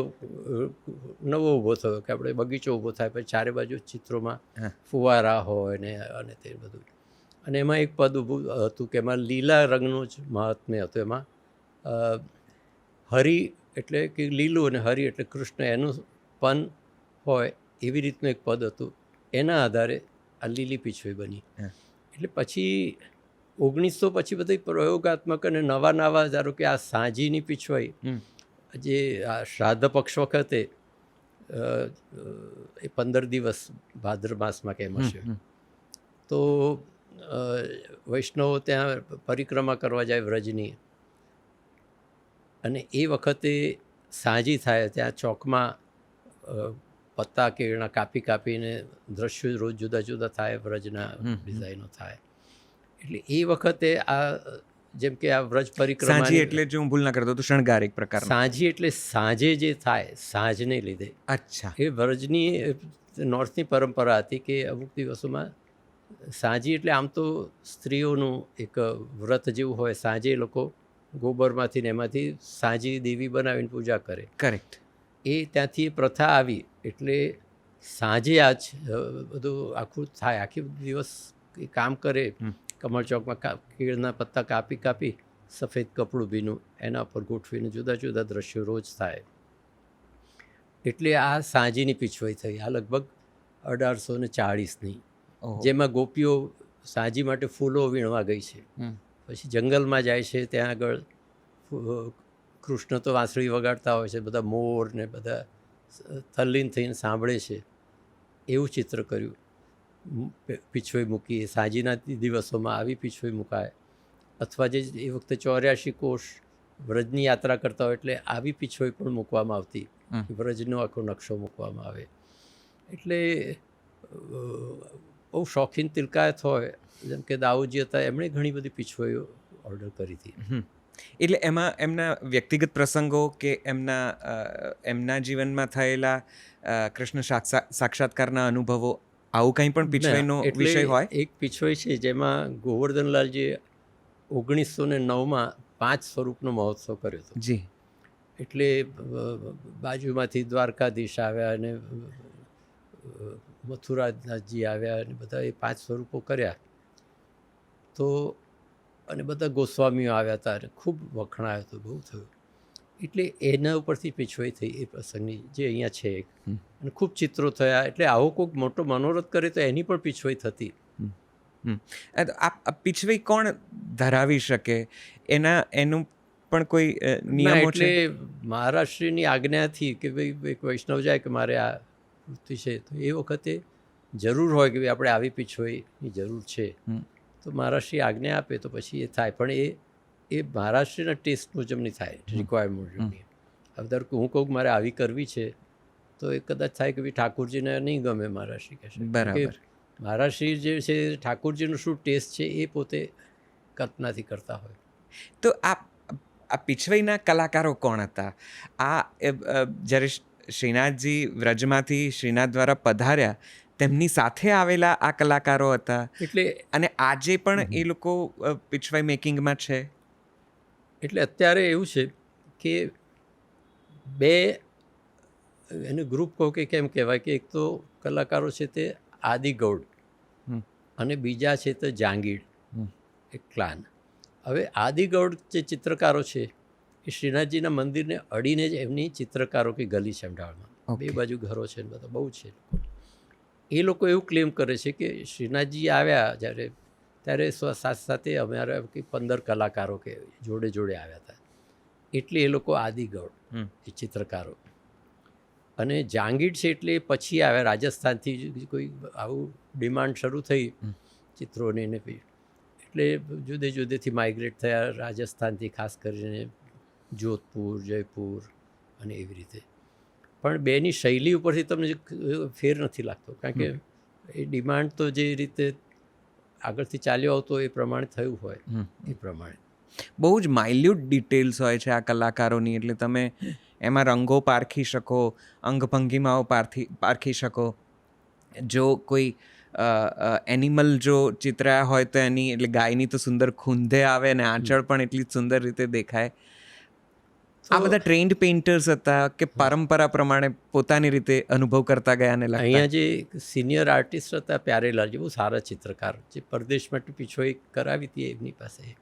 નવો ઊભો થયો, કે આપણે બગીચો ઊભો થાય, પછી ચારે બાજુ ચિત્રોમાં ફુવારા હોય ને અને તે બધું. અને એમાં એક પદ ઊભું હતું કે એમાં લીલા રંગનું જ મહાત્મ્ય હતું. એમાં હરિ એટલે કે લીલું અને હરિ એટલે કૃષ્ણ, એનું પન હોય એવી રીતનું એક પદ હતું. એના આધારે આ લીલી પીછવાઈ બની. એટલે પછી 1900 પછી બધી પ્રયોગાત્મક અને નવા ધારો કે આ સાંજીની પીછવાઈ, જે આ શ્રાદ્ધ પક્ષ વખતે એ 15 દિવસ ભાદર માસમાં કેમ હશે, તો વૈષ્ણવો ત્યાં પરિક્રમા કરવા જાય વ્રજની, અને એ વખતે સાંજી થાય ત્યાં ચોકમાં પત્તા કેળના કાપીને દ્રશ્યો રોજ જુદા જુદા થાય, વ્રજના ડિઝાઇનો થાય. એટલે એ વખતે આ જેમ કે આ વ્રજ સાંજી પરિક્રમા, એટલે જો હું ભૂલ ના કરતો તો શણગાર એક પ્રકારનો. સાંજી એટલે સાંજે જે થાય સાંજને લીધે, અચ્છા. એ વ્રજની નોર્થની પરંપરા હતી કે અમુક દિવસોમાં સાંજી એટલે આમ તો સ્ત્રીઓનું એક વ્રત જેવું હોય, સાંજે એ લોકો ગોબરમાંથી ને એમાંથી સાંજી દેવી બનાવીને પૂજા કરે. કરેક્ટ. એ ત્યાંથી એ પ્રથા આવી એટલે સાંજે આજ બધું આખું થાય, આખી દિવસ એ કામ કરે. કમળ ચોકમાં કેળના પત્તા કાપી કાપી સફેદ કપડું ભીનું એના પર ગોઠવીને જુદા જુદા દ્રશ્યો રોજ થાય. એટલે આ સાંજીની પીછવાઈ થઈ. આ લગભગ 1840ની, જેમાં ગોપીઓ સાંજી માટે ફૂલો વીણવા ગઈ છે. પછી જંગલમાં જાય છે, ત્યાં આગળ કૃષ્ણ તો વાંસળી વગાડતા હોય છે, બધા મોર ને બધા તલ્લીન થઈને સાંભળે છે. એવું ચિત્ર કર્યું, પીછોઈ મૂકી. સાંજીના દિવસોમાં આવી પીછોઈ મુકાય, અથવા જે એ વખતે 84 કોષ વ્રજની યાત્રા કરતા હોય એટલે આવી પીછોઈ પણ મૂકવામાં આવતી, વ્રજનો આખો નકશો મૂકવામાં આવે. એટલે બહુ શોખીન તિલકાયત હોય, જેમ કે દાઉજી હતા, એમણે ઘણી બધી પીછોઈઓ ઓર્ડર કરી હતી. એટલે એમાં એમના વ્યક્તિગત પ્રસંગો કે એમના જીવનમાં થયેલા કૃષ્ણ સાક્ષાત્કારના અનુભવો, આવું કંઈ પણ પીછવાઈનો વિષય હોય? એક પીછવાઈ છે જેમાં ગોવર્ધનલાલજીએ 1909માં 5 સ્વરૂપનો મહોત્સવ કર્યો હતો. જી. એટલે બાજુમાંથી દ્વારકાધીશ આવ્યા અને મથુરાજી આવ્યા અને બધા એ 5 સ્વરૂપો કર્યા. તો અને બધા ગોસ્વામીઓ આવ્યા હતા અને ખૂબ વખણાયો હતો, બહુ થયું. એટલે એના ઉપરથી પીછવાઈ થઈ એ પ્રસંગની, જે અહીંયા છે. અને ખૂબ ચિત્રો થયા. એટલે આવો કોઈક મોટો મનોરથ કરે તો એની પણ પીછવાઈ થતી. આ પીછવાઈ કોણ ધરાવી શકે? એનું પણ કોઈ નિયમો છે? એટલે મહારાષ્ટ્રની આજ્ઞાથી કે ભાઈ એક વૈષ્ણવ જાય કે મારે આ વૃત્તિ છે, તો એ વખતે જરૂર હોય કે ભાઈ આપણે આવી પીછવાઈની જરૂર છે, તો મહારાષ્ટ્રીય આજ્ઞા આપે તો પછી એ થાય. પણ એ મહારાષ્ટ્રના ટેસ્ટ મુજબની થાય, રિક્વાયરમેન્ટ મુજબની. હવે ધારો કે હું કહું મારે આવી કરવી છે, તો એ કદાચ થાય કે ભાઈ ઠાકોરજીને નહીં ગમે, મહારાષ્ટ્રી કહેશે. બરાબર. મહારાષ્ટ્રી જે છે ઠાકોરજીનો શું ટેસ્ટ છે એ પોતે કલ્પનાથી કરતા હોય. તો આ પીછવાઈના કલાકારો કોણ હતા? જ્યારે શ્રીનાથજી વ્રજમાંથી શ્રીનાથ દ્વારા પધાર્યા, તેમની સાથે આવેલા આ કલાકારો હતા. એટલે અને આજે પણ એ લોકો પીછવાઈ મેકિંગમાં છે. એટલે અત્યારે એવું છે કે 2 એનું ગ્રુપ કહો કે કેમ કહેવાય, કે એક તો કલાકારો છે તે આદિગૌડ અને બીજા છે તો જાંગીડ, એક ક્લાન. હવે આદિગૌડ જે ચિત્રકારો છે એ શ્રીનાથજીના મંદિરને અડીને જ એમની ચિત્રકારો કે ગલી છે અમદાવાદમાં, 2 બાજુ ઘરો છે ને બધા બહુ છે. એ લોકો એવું ક્લેમ કરે છે કે શ્રીનાથજી આવ્યા જ્યારે, ત્યારે સાથે સાથે અમારા 15 કલાકારો કે જોડે જોડે આવ્યા હતા. એટલે એ લોકો આદિગૌડ એ ચિત્રકારો. અને જાંગીડ છે એટલે પછી આવ્યા રાજસ્થાનથી, કોઈ આવું ડિમાન્ડ શરૂ થઈ ચિત્રોની ને પછી એટલે જુદે જુદેથી માઇગ્રેટ થયા રાજસ્થાનથી, ખાસ કરીને જોધપુર, જયપુર અને એવી રીતે. પણ બેની શૈલી ઉપરથી તમને ફેર નથી લાગતો, કારણ કે એ ડિમાન્ડ તો જે રીતે આગળથી ચાલ્યો આવતો એ પ્રમાણે થયું હોય એ પ્રમાણે. બહુ જ માઇલ્યુટ ડિટેલ્સ હોય છે આ કલાકારોની. એટલે તમે એમાં રંગો પારખી શકો, અંગભંગીમાઓ પારખી શકો. જો કોઈ એનિમલ જો ચિત્રાયા હોય તો એની, એટલે ગાયની તો સુંદર ખૂંધે આવે અને આંચળ પણ એટલી જ સુંદર રીતે દેખાય. આ બધા ટ્રેન્ડ પેઇન્ટર્સ હતા કે પરંપરા પ્રમાણે પોતાની રીતે અનુભવ કરતા ગયા અને લખતા? અહીંયા જે સિનિયર આર્ટિસ્ટ હતા પ્યારેલાલ, જે બહુ સારા ચિત્રકાર, જે પરદેશમાં પીછોઈ કરાવી હતી એમની પાસે,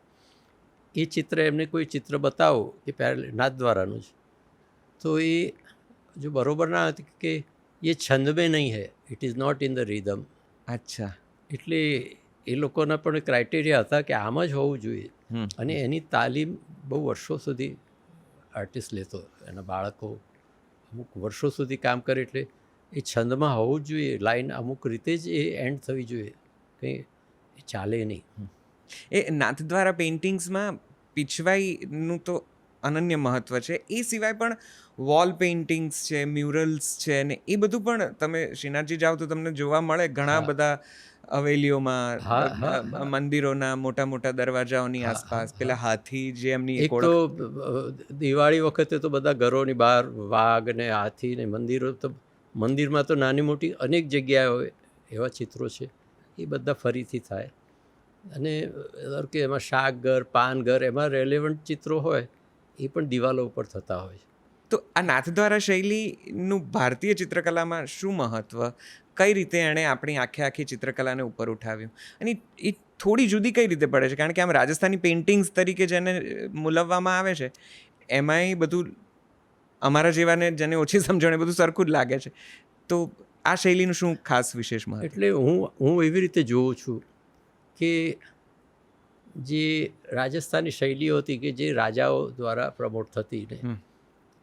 એ ચિત્ર એમને કોઈ ચિત્ર બતાવો કે પ્યારેલાલ નાથદ્વારાનું જ, તો એ જો બરોબર ના હતી કે એ છંદ મેં નહીં હૈ, it is not in the rhythm. અચ્છા. એટલે એ લોકોના પણ ક્રાઇટેરિયા હતા કે આમ જ હોવું જોઈએ. અને એની તાલીમ બહુ વર્ષો સુધી આર્ટિસ્ટ લેતો, એના બાળકો અમુક વર્ષો સુધી કામ કરે. એટલે એ છંદમાં હોવું જ જોઈએ, લાઈન અમુક રીતે જ એ એન્ડ થવી જોઈએ, કંઈ ચાલે નહીં. એ નાથદ્વારા પેઇન્ટિંગ્સમાં પીછવાઈનું તો અનન્ય મહત્ત્વ છે. એ સિવાય પણ વોલ પેઇન્ટિંગ્સ છે, મ્યુરલ્સ છે, ને એ બધું પણ તમે શ્રીનાથજી જાઓ તો તમને જોવા મળે. ઘણા બધા હવેલીઓમાં હા, હા, હા. મંદિરોના મોટા મોટા દરવાજાઓની હા, આસપાસ હા, પેલા હાથી જે એમની એક એક તો ઓળખ. દિવાળી વખતે તો બધા ઘરોની બહાર વાઘ ને હાથી ને મંદિરો તો મંદિરમાં તો નાની મોટી અનેક જગ્યાએ એવા ચિત્રો છે એ બધા ફરીથી થાય. અને ધારો કે એમાં શાકઘર પાનઘર એમાં રેલેવન્ટ ચિત્રો હોય એ પણ દિવાલો ઉપર થતા હોય છે. તો આ નાથદ્વારા શૈલીનું ભારતીય ચિત્રકલામાં શું મહત્વ, કઈ રીતે એણે આપણી આખી ચિત્રકલાને ઉપર ઉઠાવ્યું, અને એ થોડી જુદી કઈ રીતે પડે છે? કારણ કે આમ રાજસ્થાની પેઇન્ટિંગ્સ તરીકે જેને મૂલવવામાં આવે છે એમાંય બધું અમારા જેવાને જેને ઓછી સમજણ એ બધું સરખું જ લાગે છે. તો આ શૈલીનું શું ખાસ વિશેષ મહત્વ? એટલે હું એવી રીતે જોઉં છું કે જે રાજસ્થાની શૈલીઓ હતી કે જે રાજાઓ દ્વારા પ્રમોટ થતી ને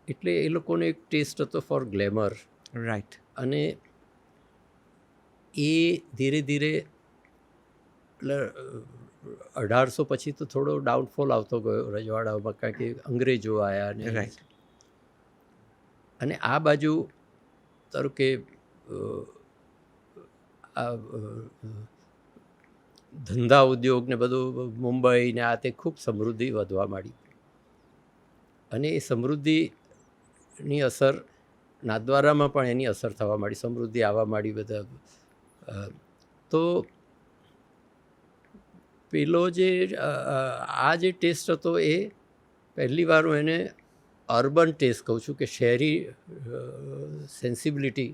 એટલે એ લોકોનો એક ટેસ્ટ હતો ફોર ગ્લેમર. રાઈટ. અને એ ધીરે ધીરે એટલે 1800 પછી તો થોડો ડાઉનફોલ આવતો ગયો રજવાડાઓમાં, કારણ કે અંગ્રેજો આવ્યા ને રાઈટ. અને આ બાજુ ધારો કે આ ધંધા ઉદ્યોગ ને બધું મુંબઈ ને આ તે ખૂબ સમૃદ્ધિ વધવા માંડી. અને એ સમૃદ્ધિની અસર નાથદ્વારામાં પણ એની અસર થવા માંડી, સમૃદ્ધિ આવવા માંડી બધા. તો પેલો જે આ જે ટેસ્ટ હતો એ પહેલી વાર હું એને અર્બન ટેસ્ટ કહું છું, કે શહેરી સેન્સિબિલિટી.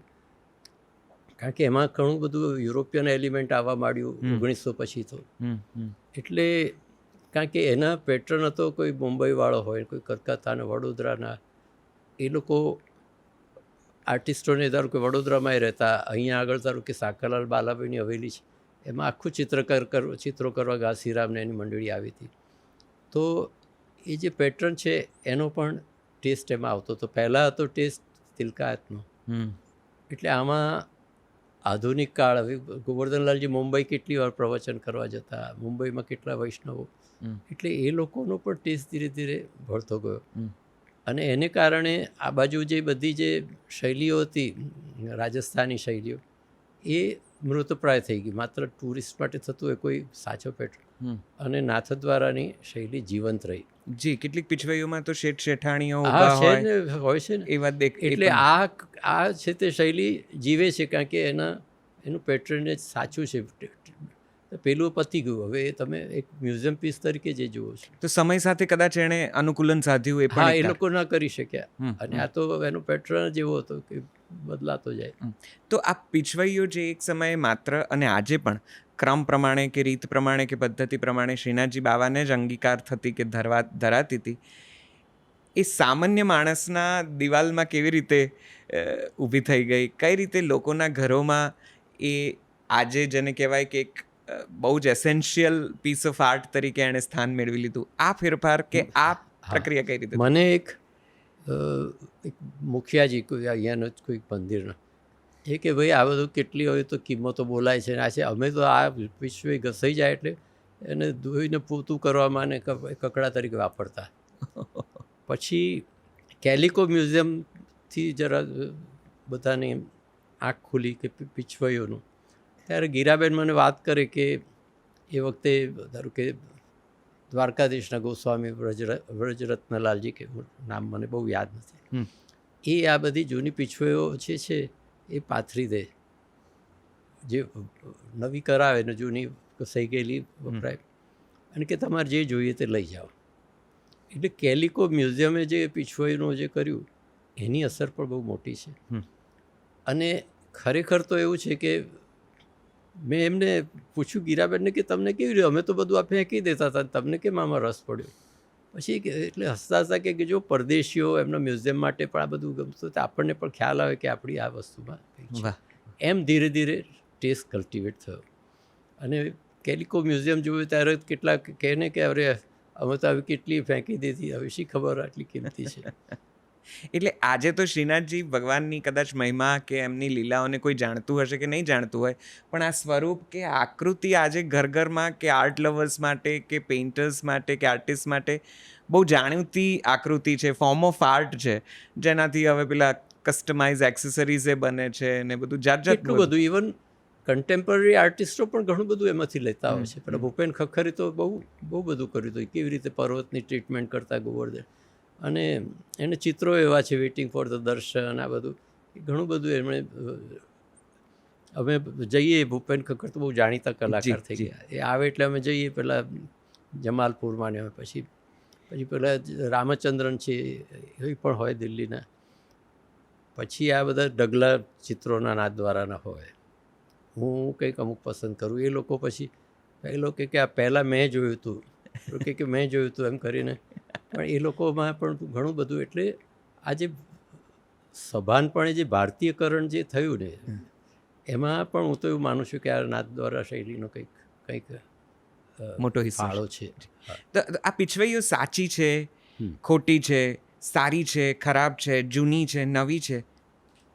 કારણ કે એમાં ઘણું બધું યુરોપિયન એલિમેન્ટ આવવા માંડ્યું 1900 પછી તો. એટલે કારણ કે એના પેટર્ન હતો કોઈ મુંબઈવાળો હોય, કોઈ કલકત્તાના, વડોદરાના, એ લોકો આર્ટિસ્ટોને ધારો કે વડોદરામાં રહેતા, અહીંયા આગળ ધારો કે સાકરલાલ બાલાભાઈની હવેલી છે એમાં આખું ચિત્રો કરવા ઘાસીરામને એની મંડળી આવી હતી. તો એ જે પેટર્ન છે એનો પણ ટેસ્ટ એમાં આવતો હતો. પહેલાં હતો ટેસ્ટ તિલકાયતનો. એટલે આમાં આધુનિક કાળ, હવે ગોવર્ધનલાલજી મુંબઈ કેટલી વાર પ્રવચન કરવા જતા, મુંબઈમાં કેટલા વૈષ્ણવો, એટલે એ લોકોનો પણ ટેસ્ટ ધીરે ધીરે ભળતો ગયો. અને એને કારણે આ બાજુ જે બધી જે શૈલીઓ હતી રાજસ્થાની શૈલીઓ એ મૃતપ્રાય થઈ ગઈ. માત્ર ટુરિસ્ટ માટે થતું હોય કોઈ સાચો પેટર્ન, અને નાથદ્વારાની શૈલી જીવંત રહી. જી, કેટલીક પીછવાઈઓમાં તો શેઠાણીઓ હા ઊભા છે હોય ને, હોય છે ને. એ વાત એટલે આ છે તે શૈલી જીવે છે, કારણ કે એનું પેટર્નેજ સાચું છે. પેલું પતી ગયું, હવે તમે એક મ્યુઝિયમ પીસ તરીકે જે જુઓ છો. તો સમય સાથે કદાચ એણે અનુકૂલન સાધ્યું, એ હા, પણ એ લોકો ના કરી શક્યા. અને આ તો એનો પેટર્ન જેવો હતો કે બદલાતો જાય. તો આ પીછવાઈઓ જે એક સમયે માત્ર અને આજે પણ ક્રમ પ્રમાણે કે રીત પ્રમાણે કે પદ્ધતિ પ્રમાણે શ્રીનાથજી બાવાને જ અંગીકાર થતી કે ધરાતી હતી, એ સામાન્ય માણસના દિવાલમાં કેવી રીતે ઊભી થઈ ગઈ, કઈ રીતે લોકોના ઘરોમાં એ આજે જેને કહેવાય કે એક બહુ જ એસેન્શિયલ પીસ ઓફ આર્ટ તરીકે એણે સ્થાન મેળવી લીધું, આ ફેરફાર કે આ પ્રક્રિયા કઈ રીતે? મને એક મુખિયાજી કોઈ અહીંયાનો જ કોઈ મંદિરના એ કે ભાઈ આ બધું કેટલી હોય તો કિંમતો બોલાય છે ને આ છે, અમે તો આ વિશ્વ ઘસાઈ જાય એટલે એને ધોઈને પોતું કરવામાં ને કકડા તરીકે વાપરતા. પછી કેલિકો મ્યુઝિયમથી જરા બધાની આંખ ખુલી કે પીછવાઈઓનું, ત્યારે ગીરાબેન મને વાત કરે કે એ વખતે ધારો કે દ્વારકાધીશના ગોસ્વામી વ્રજરત્નલાલજી, કે નામ મને બહુ યાદ નથી, એ આ બધી જૂની પીછવાઈઓ છે એ પાથરી દે, જે નવી કરાવે ને જૂની સહી ગયેલી વપરાય, અને કે તમારે જે જોઈએ તે લઈ જાઓ. એટલે કેલિકો મ્યુઝિયમે જે પીછવાઈનું જે કર્યું એની અસર પણ બહુ મોટી છે. અને ખરેખર તો એવું છે કે મેં એમને પૂછ્યું ગીરાબેનને કે તમને કેવી રીતે, અમે તો બધું આ ફેંકી દેતા હતા, તમને કેમ આમાં રસ પડ્યો? પછી એટલે હસતા હસતા કે જો પરદેશીઓ એમના મ્યુઝિયમ માટે પણ આ બધું ગમતું, તો આપણને પણ ખ્યાલ આવે કે આપણી આ વસ્તુમાં એમ ધીરે ધીરે ટેસ્ટ કલ્ટિવેટ થયો. અને કેલિકો મ્યુઝિયમ જોયું ત્યારે કેટલાક કહે ને કે અરે અમે તો આવી કેટલી ફેંકી દીધી, હવે શી ખબર આટલી કિંમતી છે. એટલે આજે તો શ્રીનાથજી ભગવાનની કદાચ મહિમા કે એમની લીલાઓને કોઈ જાણતું હશે કે નહીં જાણતું હોય, પણ આ સ્વરૂપ કે આકૃતિ આજે ઘરમાં કે આર્ટ લવર્સ માટે કે પેઇન્ટર્સ માટે કે આર્ટિસ્ટ માટે બહુ જાણીતી આકૃતિ છે, ફોર્મ ઓફ આર્ટ છે, જેનાથી હવે પેલા કસ્ટમાઇઝ એક્સેસરીઝ એ બને છે ને બધું જાત એટલું બધું. ઇવન કન્ટેમ્પરરી આર્ટિસ્ટો પણ ઘણું બધું એમાંથી લેતા હોય છે. પેલા ભૂપેન ખખ્ખરે તો બહુ બધું કર્યું હતું. કેવી રીતે પર્વતની ટ્રીટમેન્ટ કરતા ગોવર્ધન, અને એને ચિત્રો એવા છે, વેઇટિંગ ફોર ધ દર્શન, આ બધું ઘણું બધું એમણે. અમે જઈએ, ભૂપેન ખખ્ખર તો બહુ જાણીતા કલાકાર થઈ ગયા. એ આવે એટલે અમે જઈએ પેલા જમાલપુરમાં ને પછી પેલા રામચંદ્રન છે એ પણ હોય દિલ્હીના. પછી આ બધા ઢગલા ચિત્રોના નાથદ્વારાના હોય. હું કંઈક અમુક પસંદ કરું, એ લોકો પછી પેલો કે આ પહેલાં મેં જોયું હતું, કે મેં જોયું હતું એમ કરીને. પણ એ લોકોમાં પણ ઘણું બધું, એટલે આજે સભાનપણે જે ભારતીયકરણ જે થયું ને, એમાં પણ હું તો એવું માનું છું કે આ નાથદ્વારા શૈલીનો કંઈક મોટો ફાળો છે. તો આ પીછવઈઓ સાચી છે, ખોટી છે, સારી છે, ખરાબ છે, જૂની છે, નવી છે,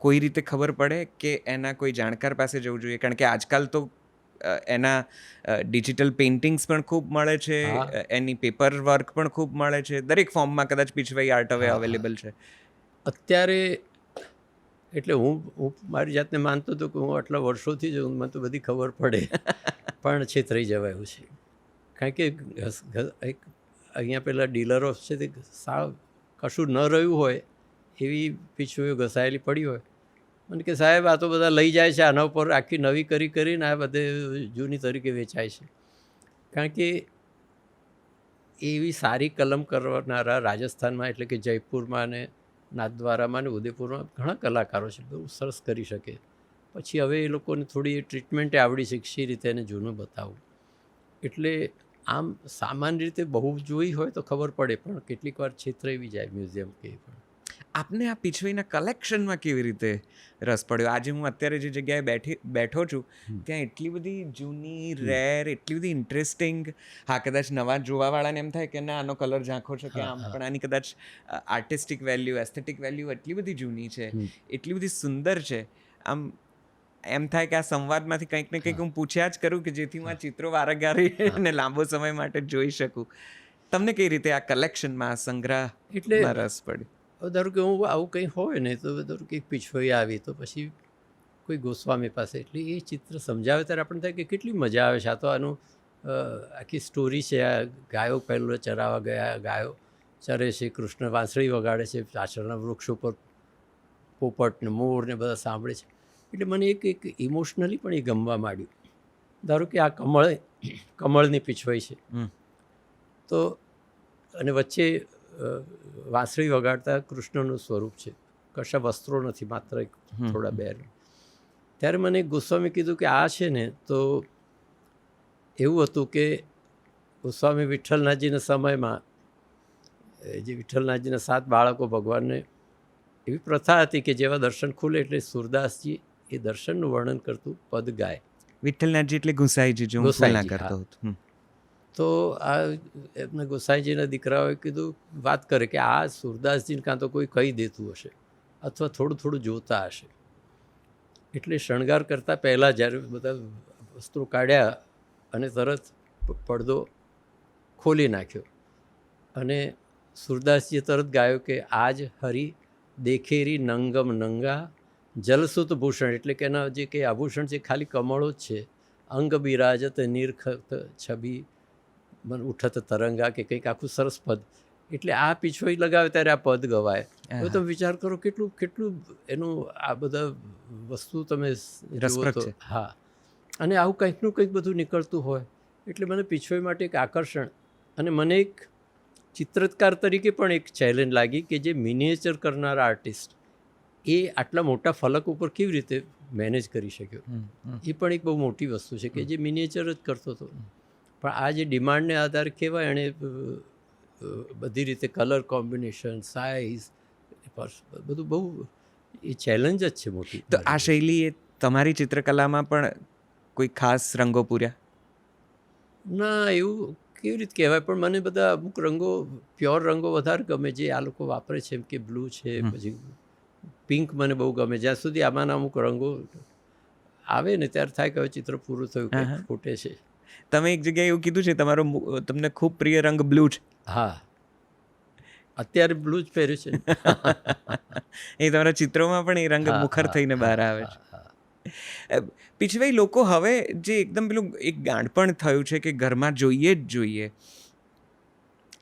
કોઈ રીતે ખબર પડે કે એના કોઈ જાણકાર પાસે જવું જોઈએ? કારણ કે આજકાલ તો એના ડિજિટલ પેઇન્ટિંગ્સ પણ ખૂબ મળે છે, એની પેપર વર્ક પણ ખૂબ મળે છે, દરેક ફોર્મમાં કદાચ પીછવઈ આર્ટ હવે અવેલેબલ છે અત્યારે. એટલે હું મારી જાતને માનતો હતો કે હું આટલા વર્ષોથી જ મને તો બધી ખબર પડે, પણ છેતરાઈ જવાય એવું છે. કારણ કે અહીંયા પેલા ડીલરો છે તે સાવ કશું ન રહ્યું હોય એવી પીછવીઓ ઘસાયેલી પડી હોય, મને કે સાહેબ આ તો બધા લઈ જાય છે, આના ઉપર આખી નવી કરીને આ બધે જૂની તરીકે વેચાય છે. કારણ કે એવી સારી કલમ કરનારા રાજસ્થાનમાં, એટલે કે જયપુરમાં ને નાથદ્વારામાં ને ઉદયપુરમાં ઘણા કલાકારો છે, બહુ સરસ કરી શકે. પછી હવે એ લોકોને થોડી એ ટ્રીટમેન્ટે આવડી શીખી રીતે એને જૂનું બતાવું. એટલે આમ સામાન્ય રીતે બહુ જોઈ હોય તો ખબર પડે, પણ કેટલીક વાર છેતરાઈ જાય મ્યુઝિયમ કે. પણ આપને આ પીછવઈના કલેક્શનમાં કેવી રીતે રસ પડ્યો? આજે હું અત્યારે જે જગ્યાએ બેઠો છું ત્યાં એટલી બધી જૂની, રેર, એટલી બધી ઇન્ટરેસ્ટિંગ, હા કદાચ નવા જોવાવાળાને એમ થાય કે ના આનો કલર ઝાંખો છે કે આમ, પણ આની કદાચ આર્ટિસ્ટિક વેલ્યુ, એસ્થેટિક વેલ્યુ એટલી બધી જૂની છે, એટલી બધી સુંદર છે. આમ એમ થાય કે આ સંવાદમાંથી કંઈક ને કંઈક હું પૂછ્યા જ કરું કે જેથી હું આ ચિત્રો વારંવારી અને લાંબો સમય માટે જોઈ શકું. તમને કઈ રીતે આ કલેક્શનમાં, આ સંગ્રહમાં રસ પડ્યો? ધારો કે હું આવું કંઈ હોય ને તો ધારો કે પીછવઈ આવી તો પછી કોઈ ગોસ્વામી પાસે, એટલે એ ચિત્ર સમજાવે ત્યારે આપણને થાય કે કેટલી મજા આવે છે. આ તો આનું આખી સ્ટોરી છે. આ ગાયો પહેલો ચરાવવા ગયા, ગાયો ચરે છે, કૃષ્ણ વાંસળી વગાડે છે, પાછળના વૃક્ષ ઉપર પોપટ ને મોર ને બધા સાંભળે છે. એટલે મને એક ઇમોશનલી પણ એ ગમવા માંડ્યું. ધારો કે આ કમળની પીછવઈ છે તો, અને વચ્ચે વાંસળી વગાડતા કૃષ્ણનું સ્વરૂપ છે, કશા વસ્ત્રો નથી, માત્ર એક થોડા બેર. ત્યારે મને એક ગોસ્વામી કીધું કે આ છે ને, તો એવું હતું કે ગોસ્વામી વિઠ્ઠલનાથજીના સમયમાં જે વિઠ્ઠલનાથજીના 7 બાળકો ભગવાનને, એવી પ્રથા હતી કે જેવા દર્શન ખુલે એટલે સુરદાસજી એ દર્શનનું વર્ણન કરતું પદ ગાય. વિઠ્ઠલનાથજી એટલે ગુસાઈજી, જો હું ભૂલ ના કરતો હતો. તો આ એમના ગોસાઈજીના દીકરાઓએ કીધું, વાત કરે કે આ સુરદાસજીને કાં તો કોઈ કહી દેતું હશે અથવા થોડું જોતા હશે. એટલે શણગાર કરતાં પહેલાં જ્યારે બધા વસ્ત્રો કાઢ્યા અને તરત પડદો ખોલી નાખ્યો અને સુરદાસજીએ તરત ગાયો કે આજ હરિ દેખેરી નંગમ નંગા જલસુત ભૂષણ, એટલે કે એના જે કંઈ આભૂષણ છે ખાલી કમળો જ છે. અંગ બિરાજત નિરખત છબી મન ઉઠત તરંગા, કે કંઈક આખું સરસ પદ. એટલે આ પીછવઈ લગાવે ત્યારે આ પદ ગવાય. હવે તમે વિચાર કરો કેટલું એનું આ બધા વસ્તુ તમે જુઓ તો. હા, અને આવું કંઈકનું કંઈક બધું નીકળતું હોય. એટલે મને પીછવઈ માટે એક આકર્ષણ, અને મને એક ચિત્રકાર તરીકે પણ એક ચેલેન્જ લાગી કે જે મિનિએચર કરનાર આર્ટિસ્ટ એ આટલા મોટા ફલક ઉપર કેવી રીતે મેનેજ કરી શક્યો. એ પણ એક બહુ મોટી વસ્તુ છે કે જે મિનિએચર જ કરતો હતો, પણ આ જે ડિમાન્ડને આધારે કહેવાય એણે બધી રીતે કલર કોમ્બિનેશન, સાઇઝ, બધું બહુ એ ચેલેન્જ જ છે મોટી. તો આ શૈલીએ તમારી ચિત્રકલામાં પણ કોઈ ખાસ રંગો પૂર્યા? ના, એવું કેવી રીતે કહેવાય, પણ મને બધા અમુક રંગો, પ્યોર રંગો વધારે ગમે જે આ લોકો વાપરે છે, એમ કે બ્લુ છે, પછી પિંક મને બહુ ગમે. જ્યાં સુધી આમાંના અમુક રંગો આવે ને ત્યારે થાય કે હવે ચિત્ર પૂરું થયું, કંઈક ખૂટે છે. તમે એક જગ્યાએ એવું કીધું છે તમને ખૂબ પ્રિય રંગ બ્લુ છે. હા, અત્યારે બ્લુ જ પહેર્યું છે. એ તમારા ચિત્રોમાં પણ એ રંગ મુખર થઈને બહાર આવે છે. પીછવાઈ લોકો હવે જે એકદમ પેલું એક ગાંડપણ થયું છે કે ઘરમાં જોઈએ જ જોઈએ,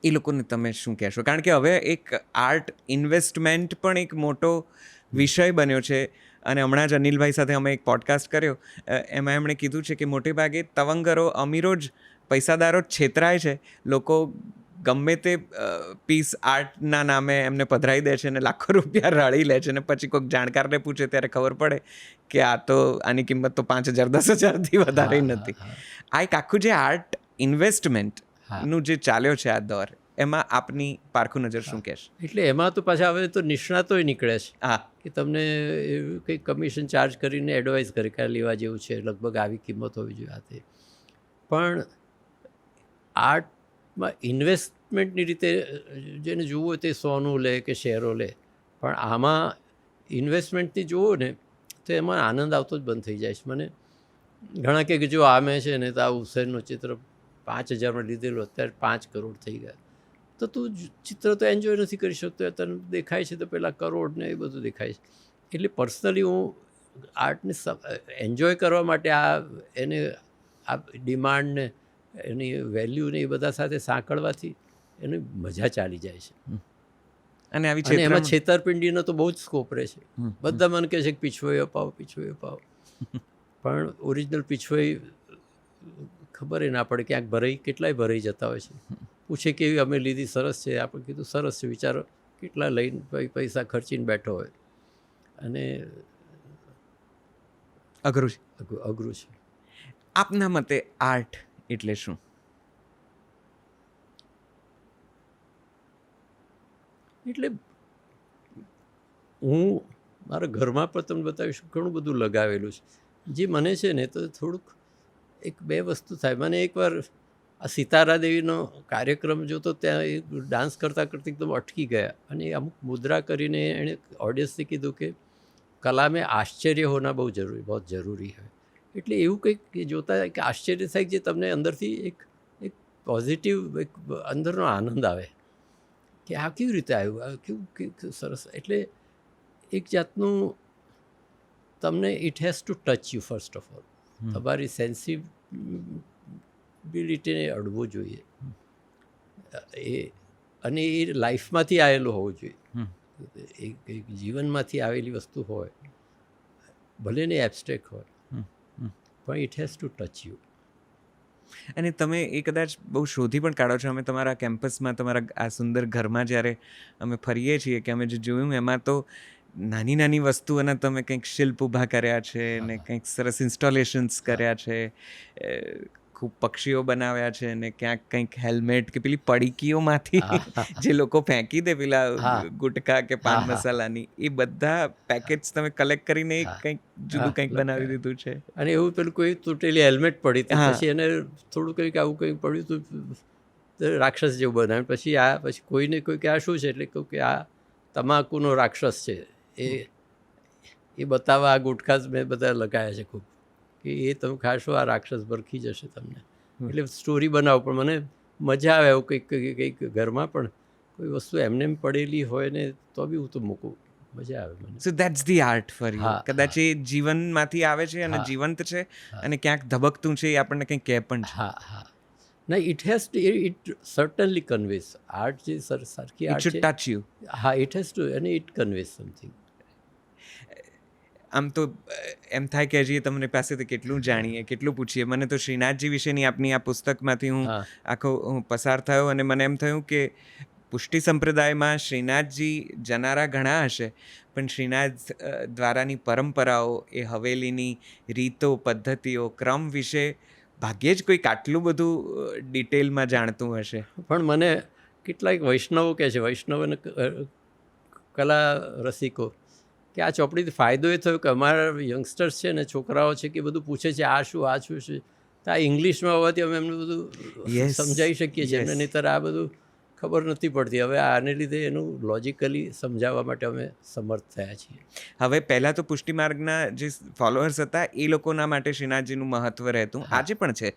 એ લોકોને તમે શું કહેશો? કારણ કે હવે એક આર્ટ ઇન્વેસ્ટમેન્ટ પણ એક મોટો વિષય બન્યો છે. અને હમણાં જ અનિલભાઈ સાથે અમે એક પોડકાસ્ટ કર્યો, એમાં એમણે કીધું છે કે મોટે ભાગે તવંગરો, અમીરો જ, પૈસાદારો જ છેતરાય છે. લોકો ગમે તે પીસ આર્ટના નામે એમને પધરાઈ દે છે અને લાખો રૂપિયા રાળી લે છે, અને પછી કોઈક જાણકારને પૂછે ત્યારે ખબર પડે કે આની કિંમત તો 5,000 10,000થી વધારે નથી. આ એક આખું જે આર્ટ ઇન્વેસ્ટમેન્ટનું જે ચાલ્યો છે આ દોર, એમાં આપની પારખું નજર શું કહેશે? એટલે એમાં તો પાછા હવે તો નિષ્ણાતોય નીકળે છે. હા, કે તમને કંઈક કમિશન ચાર્જ કરીને એડવાઇસ કરે કે આ લેવા જેવું છે, લગભગ આવી કિંમત હોવી જોઈએ. આ તે પણ આર્ટમાં ઇન્વેસ્ટમેન્ટની રીતે જેને જોવું હોય તે સોનું લે કે શેરો લે, પણ આમાં ઇન્વેસ્ટમેન્ટથી જુઓ ને તો એમાં આનંદ આવતો જ બંધ થઈ જાય છે. મને ઘણા કહે કે જો આ મેં છે ને તો આ હુસેનનું ચિત્ર 5,000માં લીધેલું, અત્યારે 5 કરોડ થઈ ગયા. તો તું ચિત્ર તો એન્જોય નથી કરી શકતો, તને દેખાય છે તો પેલા કરોડ ને એ બધું દેખાય છે. એટલે પર્સનલી હું આર્ટને એન્જોય કરવા માટે એને આ ડિમાન્ડને એની વેલ્યુને એ બધા સાથે સાંકળવાથી એની મજા ચાલી જાય છે. અને અને એમાં છેતરપિંડીનો તો બહુ જ સ્કોપ રહે છે. બધા મને કહે છે કે પીછવાઈ અપાવો, પીછવાઈ અપાવો, પણ ઓરિજિનલ પીછવાઈ ખબર ના પડે, ક્યાંક ભરાઈ, કેટલાય ભરાઈ જતા હોય છે. પૂછે કે એવી અમે લીધી, સરસ છે. આપણે કીધું સરસ છે, વિચારો કેટલા લઈને પૈસા ખર્ચીને બેઠો હોય, અને અઘરું છે. આપના મતે આર્ટ એટલે શું? એટલે હું મારા ઘરમાં પણ તમને બતાવીશ, ઘણું બધું લગાવેલું છે. જે મને છે ને તો થોડુંક એક બે વસ્તુ થાય. મને એકવાર આ સિતારા દેવીનો કાર્યક્રમ જોતો, ત્યાં એ ડાન્સ કરતાં કરતાં એકદમ અટકી ગયા, અને અમુક મુદ્રા કરીને એણે ઓડિયન્સને કીધું કે કલા મેં આશ્ચર્ય હોના બહુ જરૂરી હોય. એટલે એવું કંઈક જોતા કે આશ્ચર્ય થાય જે તમને અંદરથી એક પોઝિટિવ એક અંદરનો આનંદ આવે કે આ કેવી રીતે આવ્યું, આ કેવું સરસ. એટલે એક જાતનું તમને it has two touch you first of all. તમારી સેન્સિબિલિટીને અડવું જોઈએ, અને એ લાઈફમાંથી આવેલું હોવું જોઈએ. એક જીવનમાંથી આવેલી વસ્તુ હોય, ભલે ને એબ્સ્ટ્રેક્ટ હોય, પણ it has two touch you. અને તમે એ કદાચ બહુ શોધી પણ કાઢો છો. અમે તમારા કેમ્પસમાં, તમારા આ સુંદર ઘરમાં જ્યારે અમે ફરીએ છીએ, કે અમે જે જોયું એમાં તો નાની નાની વસ્તુઓના તમે કંઈક શિલ્પ ઊભા કર્યા છે, ને કંઈક સરસ ઇન્સ્ટોલેશન્સ કર્યા છે, ખૂબ પક્ષીઓ બનાવ્યા છે, ને ક્યાંક કંઈક હેલ્મેટ કે પેલી પડીકીઓમાંથી જે લોકો ફેંકી દે પેલા ગુટકા કે પાન મસાલાની, એ બધા પેકેટ્સ તમે કલેક્ટ કરીને કંઈક જુદું કંઈક બનાવી દીધું છે. અને એવું પેલું કોઈ તૂટેલી હેલ્મેટ પડી હતી, પછી એને થોડું કંઈક આવું કંઈક પડ્યું હતું, રાક્ષસ જેવું બનાવ્યું. પછી કોઈને કોઈ કે આ શું છે, એટલે કહું કે આ તમાકુનો રાક્ષસ છે. એ બતાવવા આ ગુટખા જ મેં બધા લગાવ્યા છે ખૂબ, કે એ તમે ખાશો આ રાક્ષસ ભરખી જશે તમને. એટલે સ્ટોરી બનાવો, પણ મને મજા આવે એવું કંઈક ઘરમાં પણ કોઈ વસ્તુ એમને એમ પડેલી હોય ને તો બી હું તો મૂકું, મજા આવે મને. સો that's the art for you. કદાચ એ જીવનમાંથી આવે છે અને જીવંત છે, અને ક્યાંક ધબકતું છે, એ આપણને કંઈક કહે પણ છે. ના, ઇટ સર્ટનલી કન્વેઝ. આર્ટ જે સરખી આર્ટ છે, touch you. It has to, અને ઇટ કન્વેઝ સમથિંગ. આમ તો એમ થાય કે હજી તમને પાસેથી કેટલું જાણીએ, કેટલું પૂછીએ. મને તો શ્રીનાથજી વિશેની આપની આ પુસ્તકમાંથી હું પસાર થયો, અને મને એમ થયું કે પુષ્ટિ સંપ્રદાયમાં શ્રીનાથજી જનારા ઘણા હશે, પણ શ્રીનાથ દ્વારાની પરંપરાઓ, એ હવેલીની રીતો, પદ્ધતિઓ, ક્રમ વિશે ભાગ્યે જ કોઈક આટલું બધું ડિટેલમાં જાણતું હશે. પણ મને કેટલાક વૈષ્ણવો કહે છે, વૈષ્ણવ અને કલા રસિકો, કે આ ચોપડીથી ફાયદો એ થયો કે અમારા યંગસ્ટર્સ છે ને, છોકરાઓ છે, કે બધું પૂછે છે આ શું છે. તો આ ઇંગ્લિશમાં હોવાથી અમે એમને બધું સમજાવી શકીએ છીએ એમને. નહીંતર આ બધું ખબર નથી પડતી. હવે આને લીધે એનું લોજિકલી સમજાવવા માટે અમે સમર્થ થયા છીએ. હવે પહેલાં તો પુષ્ટિ માર્ગના જે ફોલોઅર્સ હતા એ લોકોના માટે શ્રીનાથજીનું મહત્વ રહેતું, આજે પણ છે,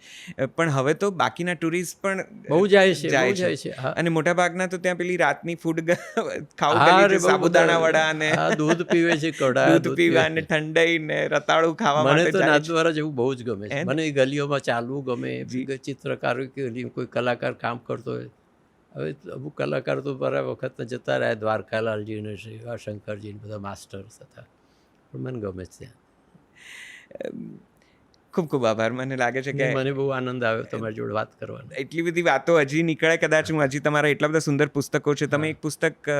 પણ હવે તો બાકીના ટુરિસ્ટ પણ બહુ જાય છે. હા, અને મોટાભાગના તો ત્યાં પેલી રાતની ફૂડ ખાવું હા, ગલી રે, છે, બહુ સાબુદાણા બધા. વડા ને હા, દૂધ પીવે છે, કડા દૂધ પીવા ને ઠંડાઈ ને રતાળું ખાવા મને માટે તો જાય છે. નાથદ્વારા જવું બહુ જ ગમે છે. હે ને? મને એ ગલીઓમાં ચાલવું ગમે. જી. ચિત્રકારો કે કોઈ કલાકાર કામ કરતો હોય, હવે અમુક કલાકાર તો બરા વખત જતા રહ્યા, દ્વારકાલાલજી ને શ્રી શંકરજી ને બધા માસ્ટર્સ હતા, પણ મને ગમે છે ત્યાં. ખૂબ ખૂબ આભાર. મને લાગે છે કે મને બહુ આનંદ આવ્યો તમારી જોડે વાત કરવાનો. એટલી બધી વાતો હજી નીકળે, કદાચ હું હજી તમારા એટલા બધા સુંદર પુસ્તકો છે. તમે એક પુસ્તક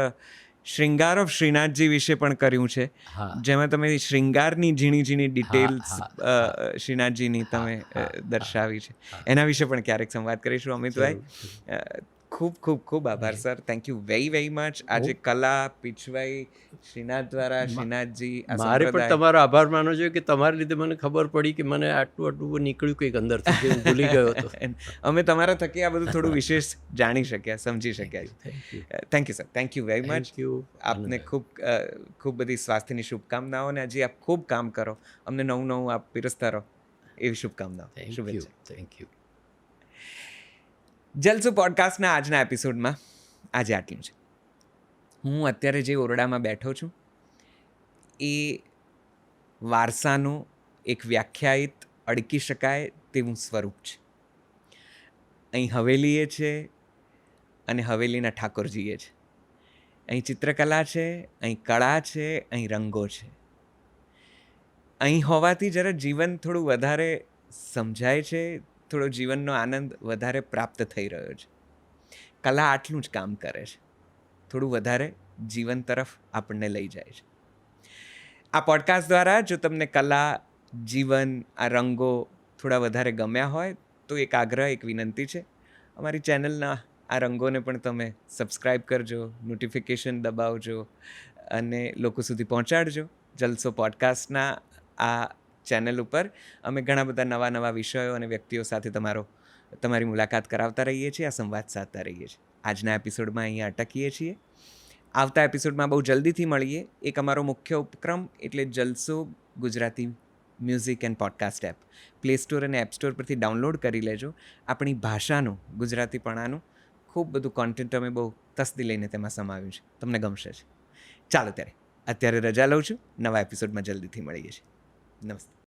શ્રૃંગાર ઓફ શ્રીનાથજી વિશે પણ કર્યું છે, હા, જેમાં તમે શ્રૃંગારની ઝીણી ઝીણી ડિટેલ્સ હા, શ્રીનાથજીની તમે દર્શાવી છે. એના વિશે પણ ક્યારેક સંવાદ કરીશું. અમિતભાઈ, ખૂબ ખૂબ ખૂબ આભાર sir. Thank you very very much. આજે કલા, પીછવાઈ, શ્રીનાથ દ્વારા શ્રીનાથજી, આ મારે પણ સંપ્રદાય, તમારો આભાર માનવો જોઈએ કે તમારા લીધે મને ખબર પડી કે મને આટલું નીકળ્યું કંઈક અંદરથી જે હું ભૂલી ગયો હતો. અમે તમારા થકી આ બધું થોડું વિશેષ જાણી શક્યા, સમજી શક્યા. Thank you sir. Thank you very much. આપને ખૂબ ખૂબ બધી સ્વાસ્થ્યની શુભકામનાઓ, અને હજી આપ ખૂબ કામ કરો, અમને નવું નવું આપ પીરસતા રહો, એવી શુભકામનાઓ, શુભેચ્છા. Thank you. જલસો પોડકાસ્ટના આજના એપિસોડમાં આજે આટલું છે. હું અત્યારે જે ઓરડામાં બેઠો છું એ વારસાનું એક વ્યાખ્યાયિત, અડકી શકાય તેવું સ્વરૂપ છે. અહીં હવેલીએ છે અને હવેલીના ઠાકોરજીએ છે. અહીં ચિત્રકલા છે, અહીં કળા છે, અહીં રંગો છે. અહીં હોવાથી જરા જીવન થોડું વધારે સમજાય છે, થોડો જીવનનો આનંદ વધારે પ્રાપ્ત થઈ રહ્યો છે. કલા આટલું જ કામ કરે છે, થોડું વધારે જીવન તરફ આપણને લઈ જાય છે. આ પોડકાસ્ટ દ્વારા જો તમને કલા, જીવન, આ રંગો થોડા વધારે ગમ્યા હોય તો એક આગ્રહ, એક વિનંતી છે, અમારી ચેનલના આ રંગોને પણ તમે સબસ્ક્રાઈબ કરજો, નોટિફિકેશન દબાવજો અને લોકો સુધી પહોંચાડજો. જલસો પોડકાસ્ટના આ ચેનલ ઉપર અમે ઘણા બધા નવા નવા વિષયો અને વ્યક્તિઓ સાથે તમારી મુલાકાત કરાવતા રહીએ છીએ, આ સંવાદ સાધતા રહીએ છીએ. આજના એપિસોડમાં અહીંયા અટકીએ છીએ. આવતા એપિસોડમાં બહુ જલ્દીથી મળીએ. એક અમારો મુખ્ય ઉપક્રમ એટલે Jalso Gujarati music and podcast app play store અને એપ સ્ટોર પરથી ડાઉનલોડ કરી લેજો. આપણી ભાષાનું, ગુજરાતીપણાનું ખૂબ બધું કોન્ટેન્ટ અમે બહુ તસ્દી લઈને તેમાં સમાવ્યું છે, તમને ગમશે જ. ચાલો ત્યારે અત્યારે રજા લઉં છું. નવા એપિસોડમાં જલ્દીથી મળીએ છીએ. નમસ્તે.